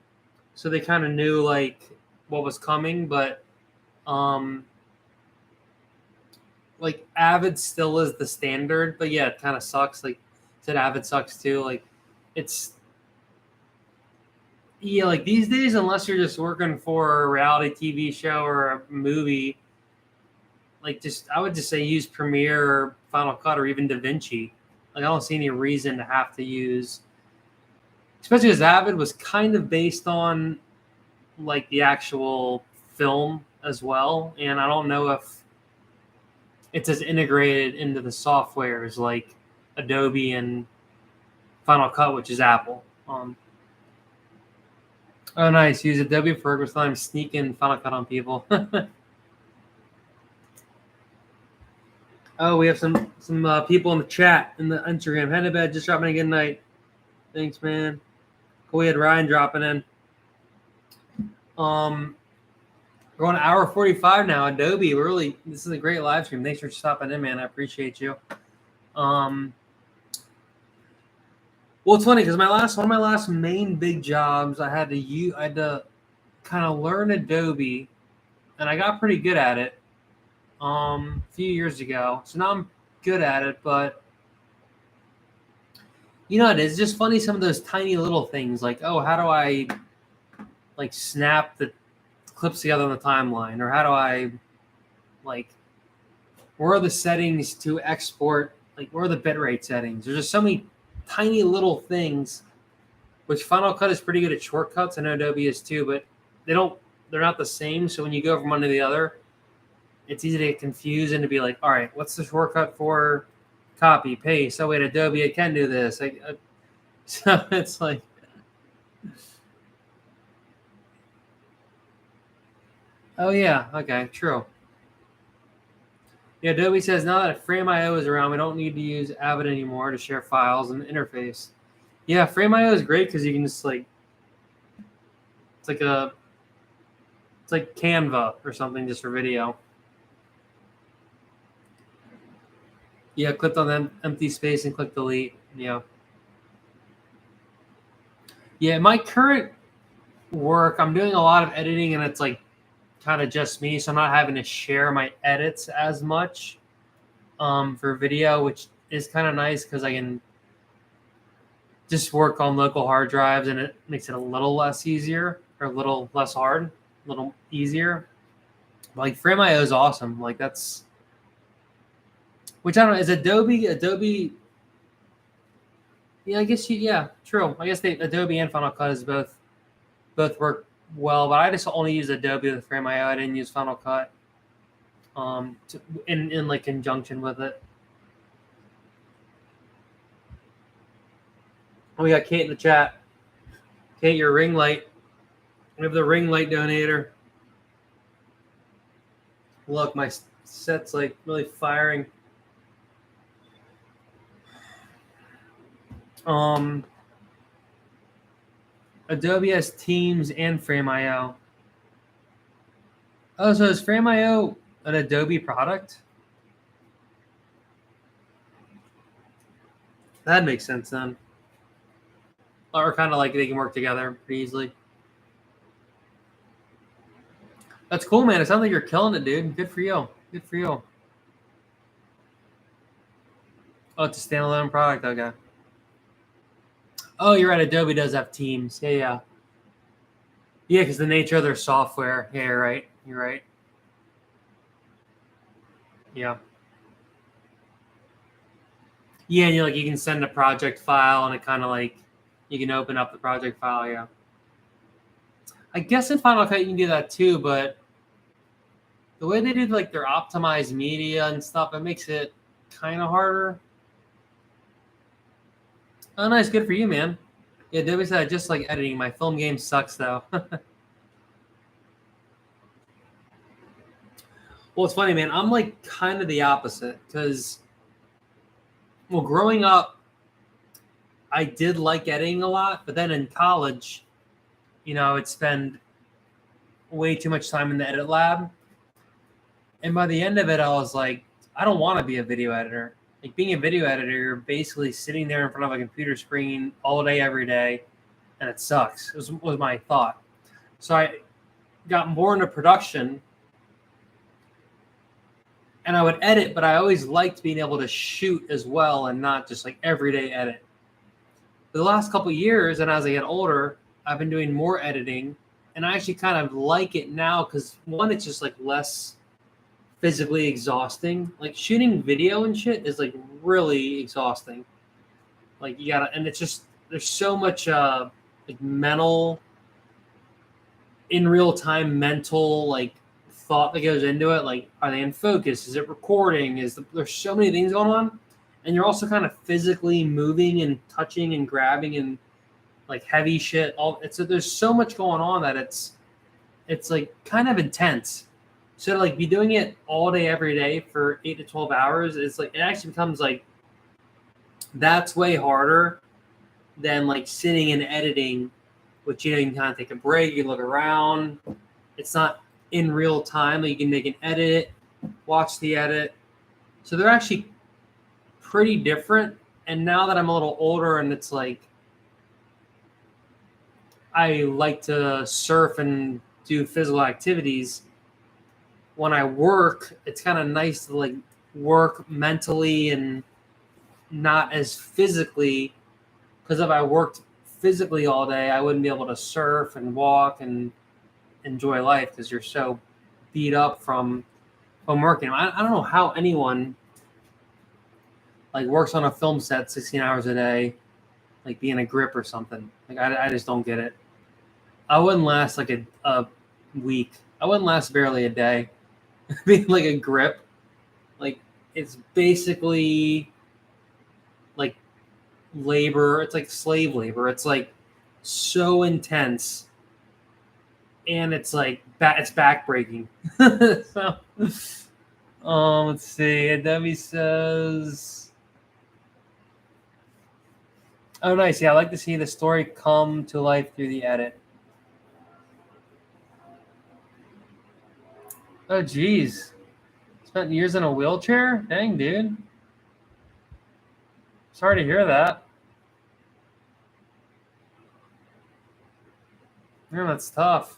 so they kind of knew like what was coming. But like Avid still is the standard. But yeah, it kind of sucks. Like I said, Avid sucks too. Like it's like these days, unless you're just working for a reality TV show or a movie, like I would just say use Premiere or Final Cut or even DaVinci. Like I don't see any reason to have to use, especially as Avid was kind of based on like the actual film as well, and I don't know if it's as integrated into the softwares like Adobe and Final Cut, which is Apple. Oh, nice. Use Adobe for first time sneaking Final Cut on people. Oh, we have some people in the chat in the Instagram. Head to bed, just dropping a good night. Thanks, man. Cool, we had Ryan dropping in. We're on hour 45 now. Adobe, this is a great live stream. Thanks for stopping in, man. I appreciate you. Well, it's funny because one of my last main big jobs, I had to kind of learn Adobe, and I got pretty good at it a few years ago. So now I'm good at it, but it's just funny, some of those tiny little things like, oh, how do I like snap the clips together on the timeline, or how do I like, where are the settings to export, like where are the bitrate settings? There's just so many tiny little things, which Final Cut is pretty good at shortcuts. I know Adobe is too, but they're not the same. So when you go from one to the other, it's easy to get confused and to be like, all right, what's the shortcut for copy, paste? Oh, wait, Adobe, I can do this. So it's like, oh, yeah, okay, true. Yeah, Adobe says now that Frame.io is around, we don't need to use Avid anymore to share files in the interface. Yeah, Frame.io is great because you can just like, it's like Canva or something just for video. Yeah, clicked on the empty space and click delete. Yeah. Yeah, my current work, I'm doing a lot of editing, and it's like kind of just me, so I'm not having to share my edits as much for video, which is kind of nice because I can just work on local hard drives, and it makes it a little less easier, or a little less hard, a little easier. Like Frame.io is awesome. Like that's, which I don't know, is Adobe. Yeah, I guess true. I guess Adobe and Final Cut is both work well, but I just only use Adobe with Frame.io. I didn't use Final Cut in like conjunction with it. Oh, we got Kate in the chat. Kate, your ring light. We have the ring light donator. Look, my set's like really firing. Adobe has Teams and Frame.io. Oh, so is Frame.io an Adobe product? That makes sense then. Or kind of like they can work together pretty easily. That's cool, man. It sounds like you're killing it, dude. Good for you. Good for you. Oh, it's a standalone product. Okay. Oh, you're right. Adobe does have Teams. Yeah. Yeah, because the nature of their software. Yeah, you're right. You're right. Yeah. Yeah, and you can send a project file, and it kind of like you can open up the project file. Yeah, I guess in Final Cut you can do that too, but the way they do like their optimized media and stuff, it makes it kind of harder. Oh, nice, good for you, man. Yeah, Debbie said I just like editing. My film game sucks though. Well, it's funny, man. I'm like kind of the opposite because, well, growing up, I did like editing a lot, but then in college, I would spend way too much time in the edit lab. And by the end of it, I was like, I don't want to be a video editor. Like being a video editor, you're basically sitting there in front of a computer screen all day, every day, and it sucks. Was my thought. So I got more into production, and I would edit, but I always liked being able to shoot as well and not just like everyday edit. For the last couple of years, and as I get older, I've been doing more editing, and I actually kind of like it now because one, it's just like less physically exhausting. Like shooting video and shit is like really exhausting. Like you gotta, and it's just there's so much like mental, in real time mental like thought that goes into it. Like, are they in focus? Is it recording? There's so many things going on, and you're also kind of physically moving and touching and grabbing and like heavy shit. There's so much going on that it's like kind of intense. So to like be doing it all day, every day for 8 to 12 hours, it's like it actually becomes like that's way harder than like sitting and editing, which you can kind of take a break, you can look around. It's not in real time. Like you can edit it, watch the edit. So they're actually pretty different. And now that I'm a little older and it's like I like to surf and do physical activities, when I work, it's kind of nice to like work mentally and not as physically, because if I worked physically all day, I wouldn't be able to surf and walk and enjoy life because you're so beat up from working. I don't know how anyone like works on a film set 16 hours a day, like being a grip or something. Like I just don't get it. I wouldn't last like a week. I wouldn't last barely a day. Being like a grip, like it's basically like labor. It's like slave labor. It's like so intense, and it's like it's backbreaking. So, let's see. Debbie says, "Oh, nice. Yeah, I like to see the story come to life through the edit." Oh, geez. Spent years in a wheelchair? Dang, dude. Sorry to hear that. Yeah, that's tough.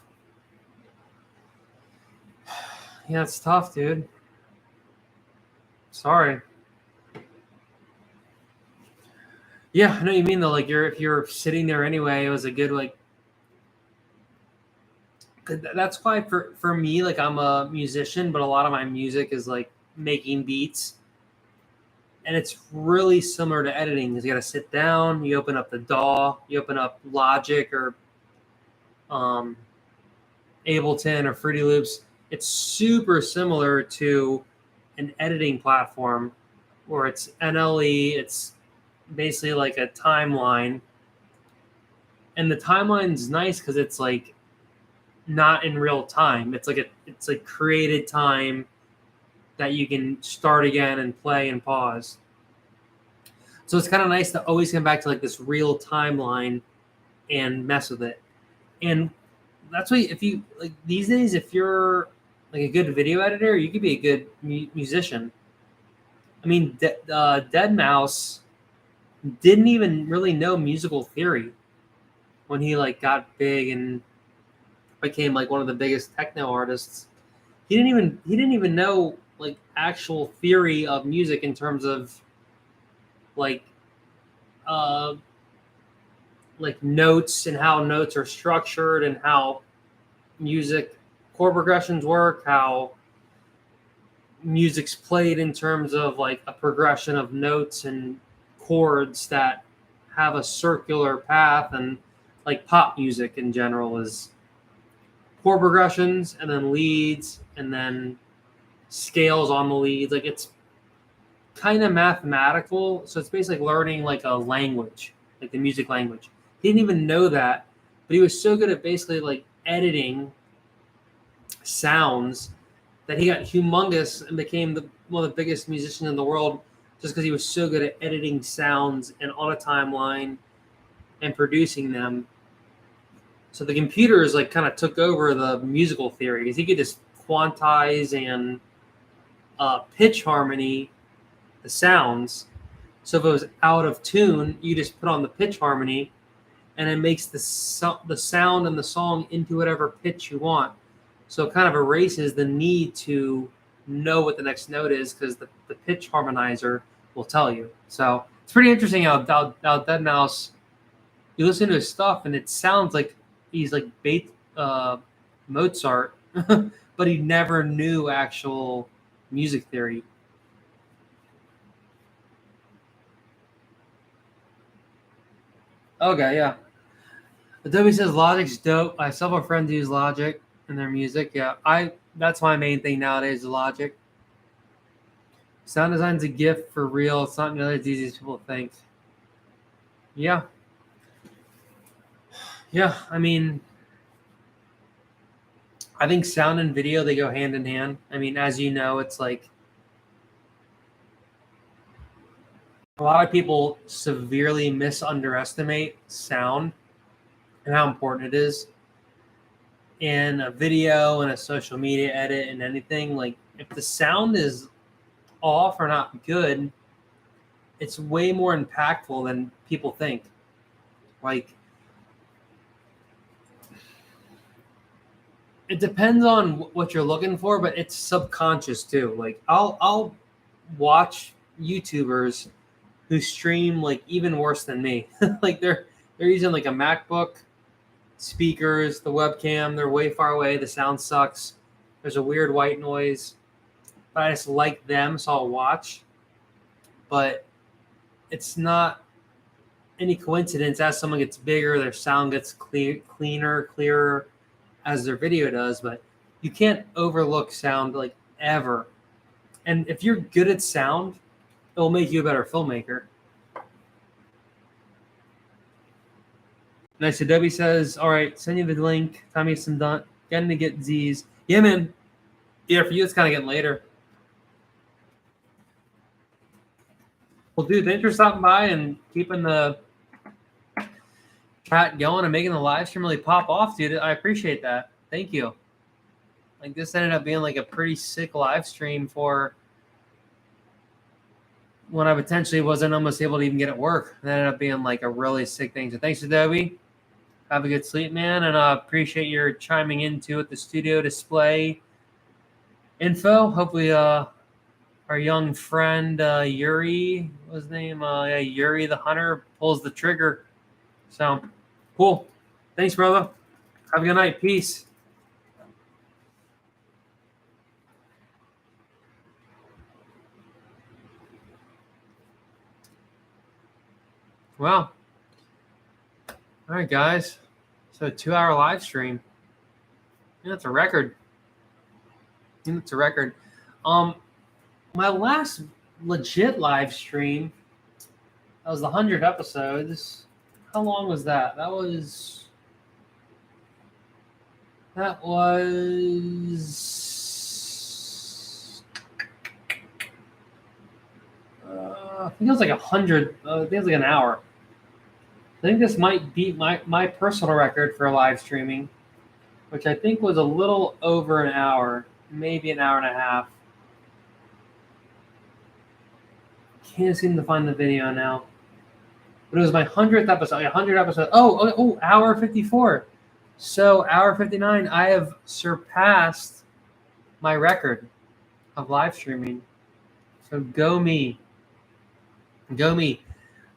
Yeah, it's tough, dude. Sorry. Yeah, I know what you mean though. Like if you're sitting there anyway, it was a good like. That's why for me, like I'm a musician, but a lot of my music is like making beats, and it's really similar to editing. Because you got to sit down, you open up the DAW, you open up Logic or Ableton or Fruity Loops. It's super similar to an editing platform where it's NLE. It's basically like a timeline, and the timeline's nice because it's like not in real time. It's like created time that you can start again and play and pause. So it's kind of nice to always come back to like this real timeline and mess with it. And that's why if you like these days, if you're like a good video editor, you could be a good musician. I mean, Deadmau5 didn't even really know musical theory when he like got big and became like one of the biggest techno artists. He didn't even know like actual theory of music in terms of like notes and how notes are structured and how music chord progressions work, how music's played in terms of like a progression of notes and chords that have a circular path, and like pop music in general is chord progressions and then leads and then scales on the leads. Like it's kind of mathematical. So it's basically learning like a language, like the music language. He didn't even know that, but he was so good at basically like editing sounds that he got humongous and became one of the biggest musicians in the world just because he was so good at editing sounds and on a timeline and producing them. So the computers like kind of took over the musical theory because he could just quantize and pitch harmony the sounds. So if it was out of tune, you just put on the pitch harmony and it makes the sound and the song into whatever pitch you want. So it kind of erases the need to know what the next note is because the pitch harmonizer will tell you. So it's pretty interesting how deadmau5, you listen to his stuff and it sounds like he's like Mozart, but he never knew actual music theory. Okay, yeah. Adobe says Logic's dope. I have several friends who use Logic in their music. Yeah, that's my main thing nowadays is Logic. Sound design's a gift for real. It's not nearly as easy as people think. Yeah. Yeah, I mean, I think sound and video, they go hand in hand. I mean, as you know, it's like a lot of people severely misunderestimate sound and how important it is in a video and a social media edit and anything. Like if the sound is off or not good, it's way more impactful than people think. Like it depends on what you're looking for, but it's subconscious too. Like I'll watch YouTubers who stream like even worse than me. Like they're using like a MacBook, speakers, the webcam, they're way far away, the sound sucks, there's a weird white noise, but I just like them, so I'll watch. But it's not any coincidence as someone gets bigger, their sound gets cleaner, clearer as their video does. But you can't overlook sound like ever. And if you're good at sound, it will make you a better filmmaker. Nice. Adobe says, all right, send you the link. Tell me some done. Getting to get Z's. Yeah, man. Yeah, for you, it's kind of getting later. Well, dude, thanks for stopping by and keeping the chat going and making the live stream really pop off, dude. I appreciate that. Thank you. Like this ended up being like a pretty sick live stream for when I potentially wasn't almost able to even get it work. It ended up being like a really sick thing. So thanks, Adobe. Have a good sleep, man, and I appreciate your chiming into it. The studio display info. Hopefully, our young friend Yuri, what was his name? Yuri the Hunter pulls the trigger. So cool. Thanks, brother. Have a good night. Peace. Well, all right, guys. So 2-hour live stream. Yeah, that's a record. It's a record. My last legit live stream, that was the 100 episodes. How long was that? That was I think it was like 100. I think it was like an hour. I think this might beat my personal record for live streaming, which I think was a little over an hour, maybe an hour and a half. Can't seem to find the video now. But it was my 100th episode. 100 episodes. Oh, hour 54. So hour 59, I have surpassed my record of live streaming. So go me. Go me.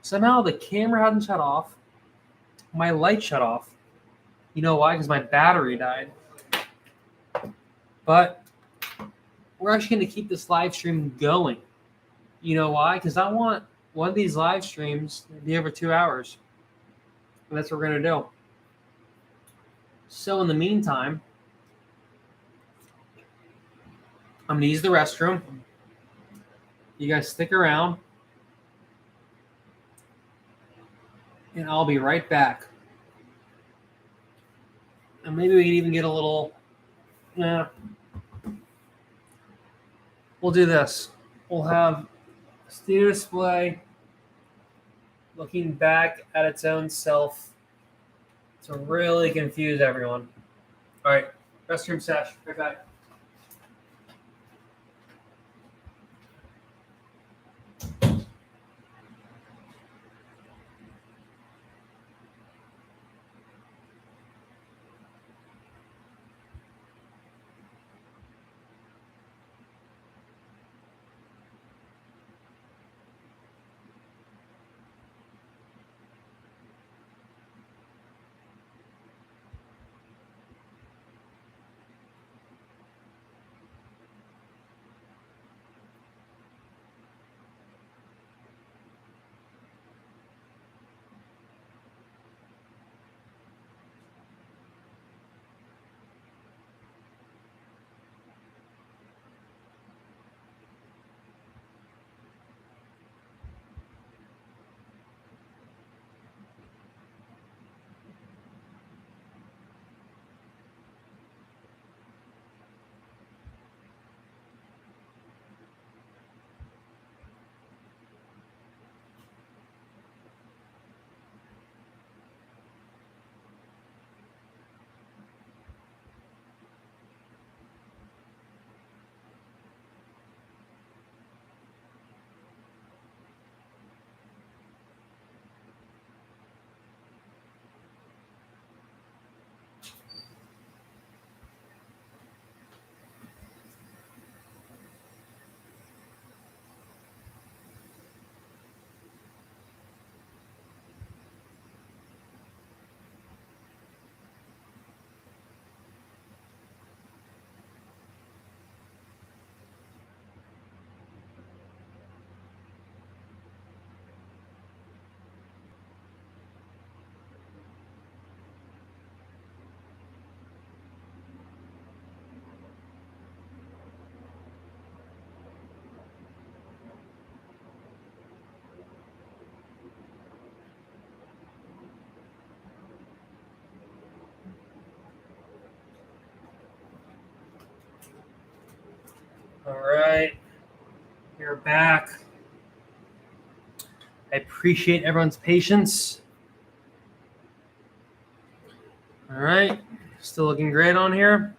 Somehow the camera hadn't shut off. My light shut off. You know why? Because my battery died. But we're actually going to keep this live stream going. You know why? Because I want one of these live streams will be over 2 hours. And that's what we're going to do. So in the meantime, I'm going to use the restroom. You guys stick around. And I'll be right back. And maybe we can even get a little... We'll do this. We'll have studio display looking back at its own self to really confuse everyone. All right, restroom sesh. Right back. All right, you're back. I appreciate everyone's patience. All right, still looking great on here.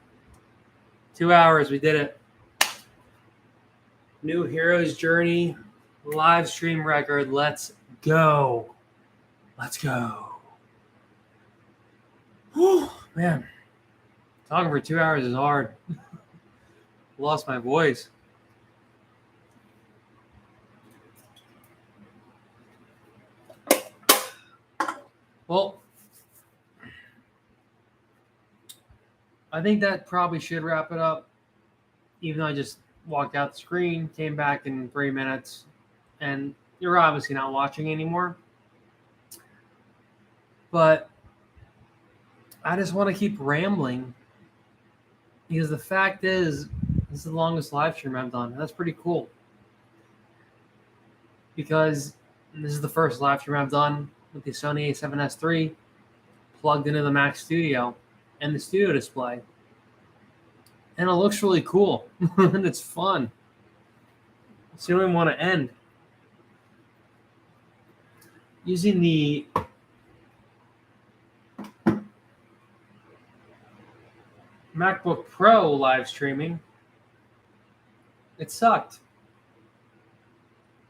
2 hours, we did it. New Hero's Journey live stream record. Let's go. Let's go. Whew, man, talking for 2 hours is hard. Lost my voice. Well, I think that probably should wrap it up. Even though I just walked out the screen, came back in 3 minutes, and you're obviously not watching anymore. But I just want to keep rambling because the fact is, this is the longest live stream I've done. That's pretty cool. Because this is the first live stream I've done with the Sony A7siii plugged into the Mac Studio and the studio display. And it looks really cool. And it's fun. So you don't even want to end. Using the MacBook Pro live streaming, it sucked.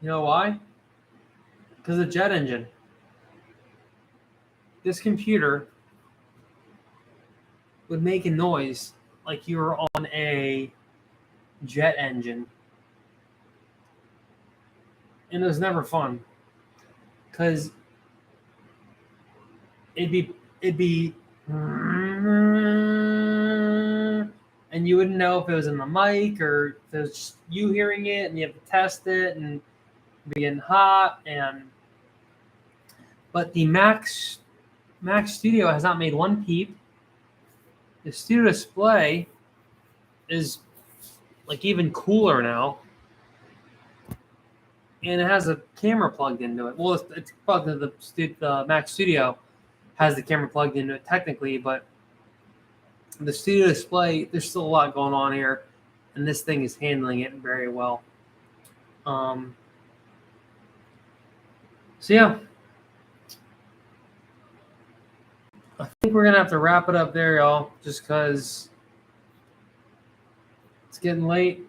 You know why? Because of the jet engine. This computer would make a noise like you were on a jet engine. And it was never fun. Because it'd be and you wouldn't know if it was in the mic or if it was just you hearing it and you have to test it and be getting hot, but the Mac Studio has not made one peep. The Studio Display is like even cooler now, and it has a camera plugged into it. Well, it's plugged into the Mac Studio has the camera plugged into it technically, but the Studio Display, there's still a lot going on here, and this thing is handling it very well. So yeah, I think we're gonna have to wrap it up there, y'all, just because it's getting late.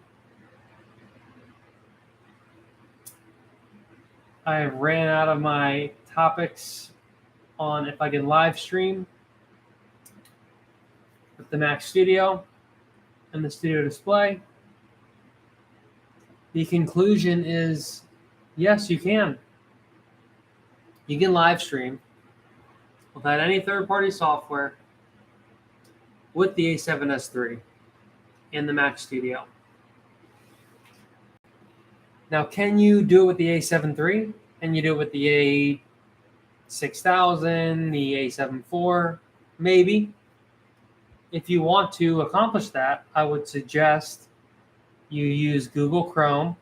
I ran out of my topics on if I can live stream with the Mac Studio and the Studio Display. The conclusion is yes, you can. You can live stream without any third-party software with the A7S3 and the Mac Studio. Now, can you do it with the A7 III? Can you do it with the A6000, the A7 IV? Maybe. If you want to accomplish that, I would suggest you use Google Chrome.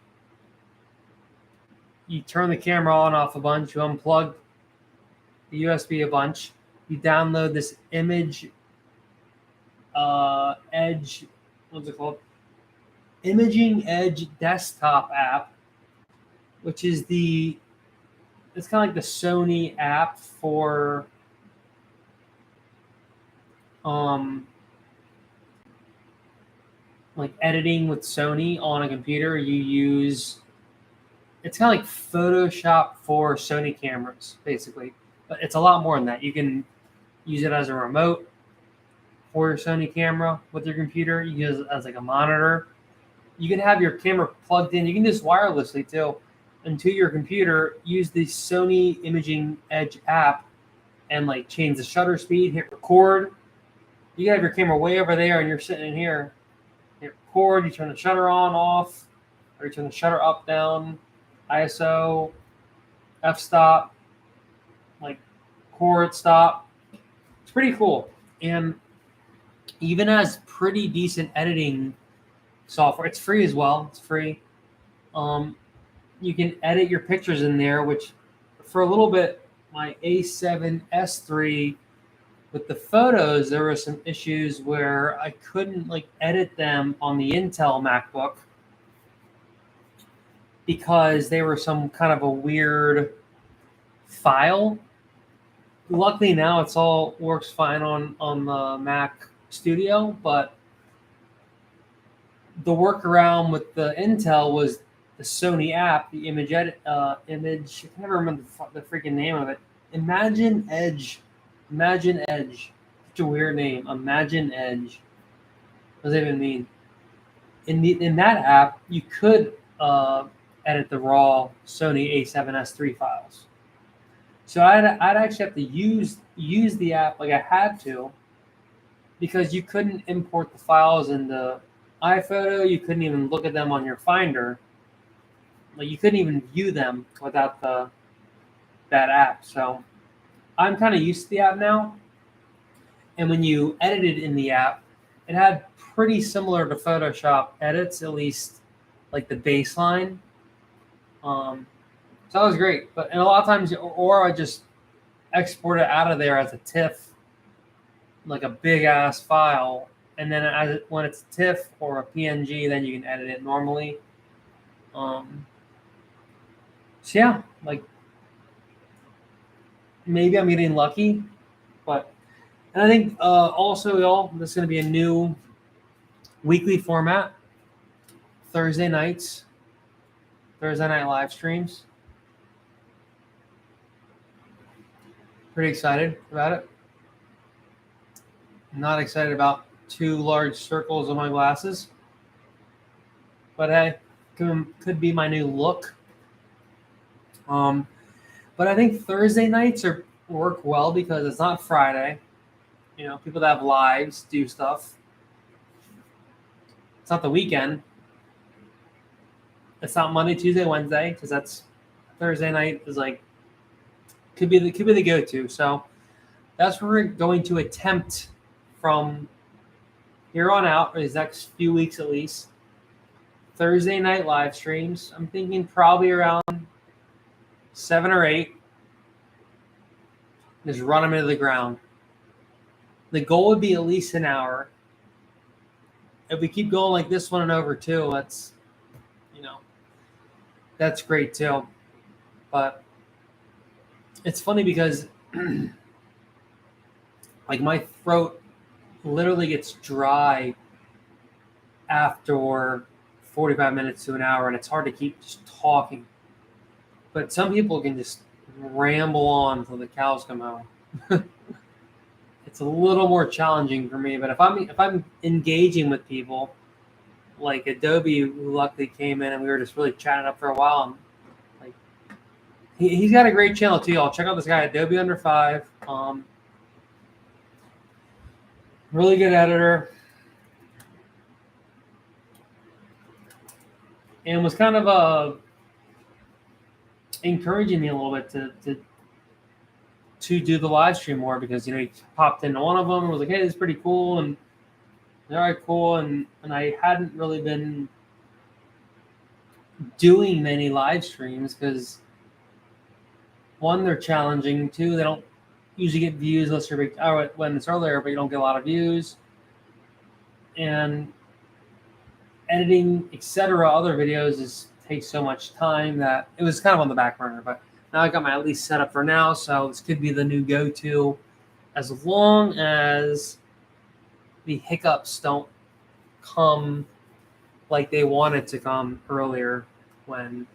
You turn the camera on off a bunch. You unplug the USB a bunch. You download this image Edge, what's it called? Imaging Edge desktop app, which is it's kind of like the Sony app for like editing with Sony on a computer. It's kind of like Photoshop for Sony cameras, basically. But it's a lot more than that. You can use it as a remote for your Sony camera with your computer. You can use it as like a monitor. You can have your camera plugged in. You can do this wirelessly too. Into your computer, use the Sony Imaging Edge app and like change the shutter speed, hit record. You can have your camera way over there and you're sitting in here. Hit record, you turn the shutter on, off, or you turn the shutter up, down, ISO, f-stop, like record, stop. It's pretty cool. And even has pretty decent editing software. It's free as well. It's free. You can edit your pictures in there, which for a little bit, my A7S3 with the photos, there were some issues where I couldn't like edit them on the Intel MacBook because they were some kind of a weird file. Luckily now it's all works fine on the Mac Studio, but the workaround with the Intel was the Sony app, the image edit, I can never remember the freaking name of it. Imagine Edge. Such a weird name. Imagine Edge. What does that even mean? In that app, you could edit the raw Sony A7S3 files. So I'd actually have to use the app like I had to, because you couldn't import the files into iPhoto. You couldn't even look at them on your Finder. Like you couldn't even view them without that app. So I'm kind of used to the app now. And when you edited in the app, it had pretty similar to Photoshop edits, at least like the baseline. So that was great. And a lot of times, or I just export it out of there as a TIFF, like a big ass file. And then when it's a TIFF or a PNG, then you can edit it normally. So yeah, like maybe I'm getting lucky, and I think also, y'all, this is going to be a new weekly format. Thursday night live streams. Pretty excited about it. I'm not excited about 2 large circles on my glasses, but hey, could be my new look. But I think Thursday nights work well because it's not Friday. You know, people that have lives do stuff. It's not the weekend. It's not Monday, Tuesday, Wednesday, because that's Thursday night is like could be the go-to. So that's what we're going to attempt from here on out, these next few weeks at least. Thursday night live streams. I'm thinking probably around 7 or 8. Just run them into the ground. The goal would be at least an hour. If we keep going like this one and over too, that's great too. But it's funny because like my throat literally gets dry after 45 minutes to an hour, and it's hard to keep just talking. But some people can just ramble on until the cows come home. It's a little more challenging for me, but if I'm engaging with people, like Adobe, who luckily came in and we were just really chatting up for a while, and like he's got a great channel too. Y'all check out this guy, Adobe Under 5. Really good editor, and was kind of encouraging me a little bit to do the live stream more, because he popped into one of them and was like, hey, this is pretty cool, and all right, cool, and I hadn't really been doing many live streams because one, they're challenging, two, they don't usually get views unless you're big, when it's earlier, but you don't get a lot of views, and editing, etc., other videos takes so much time that it was kind of on the back burner. But now I got my at least set up for now, so this could be the new go-to as long as the hiccups don't come like they wanted to come earlier when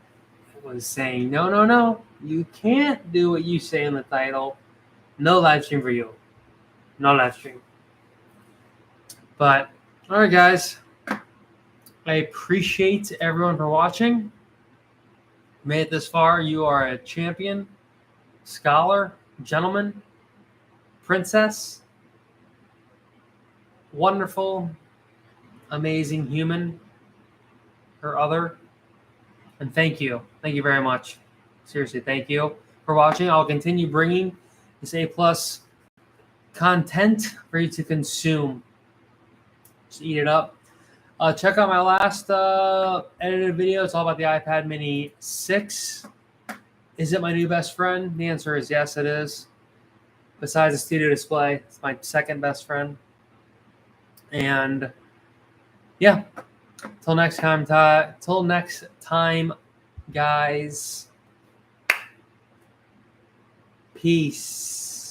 it was saying, no, you can't do what you say in the title. No live stream for you. No live stream. But, all right, guys. I appreciate everyone for watching. Made it this far. You are a champion, scholar, gentleman, princess, wonderful, amazing human or other. And thank you. Thank you very much. Seriously, thank you for watching. I'll continue bringing this A+ content for you to consume. Just eat it up. Check out my last edited video. It's all about the iPad Mini 6. Is it my new best friend? The answer is yes, it is. Besides the Studio Display, it's my second best friend. And yeah, till next time, guys. Peace.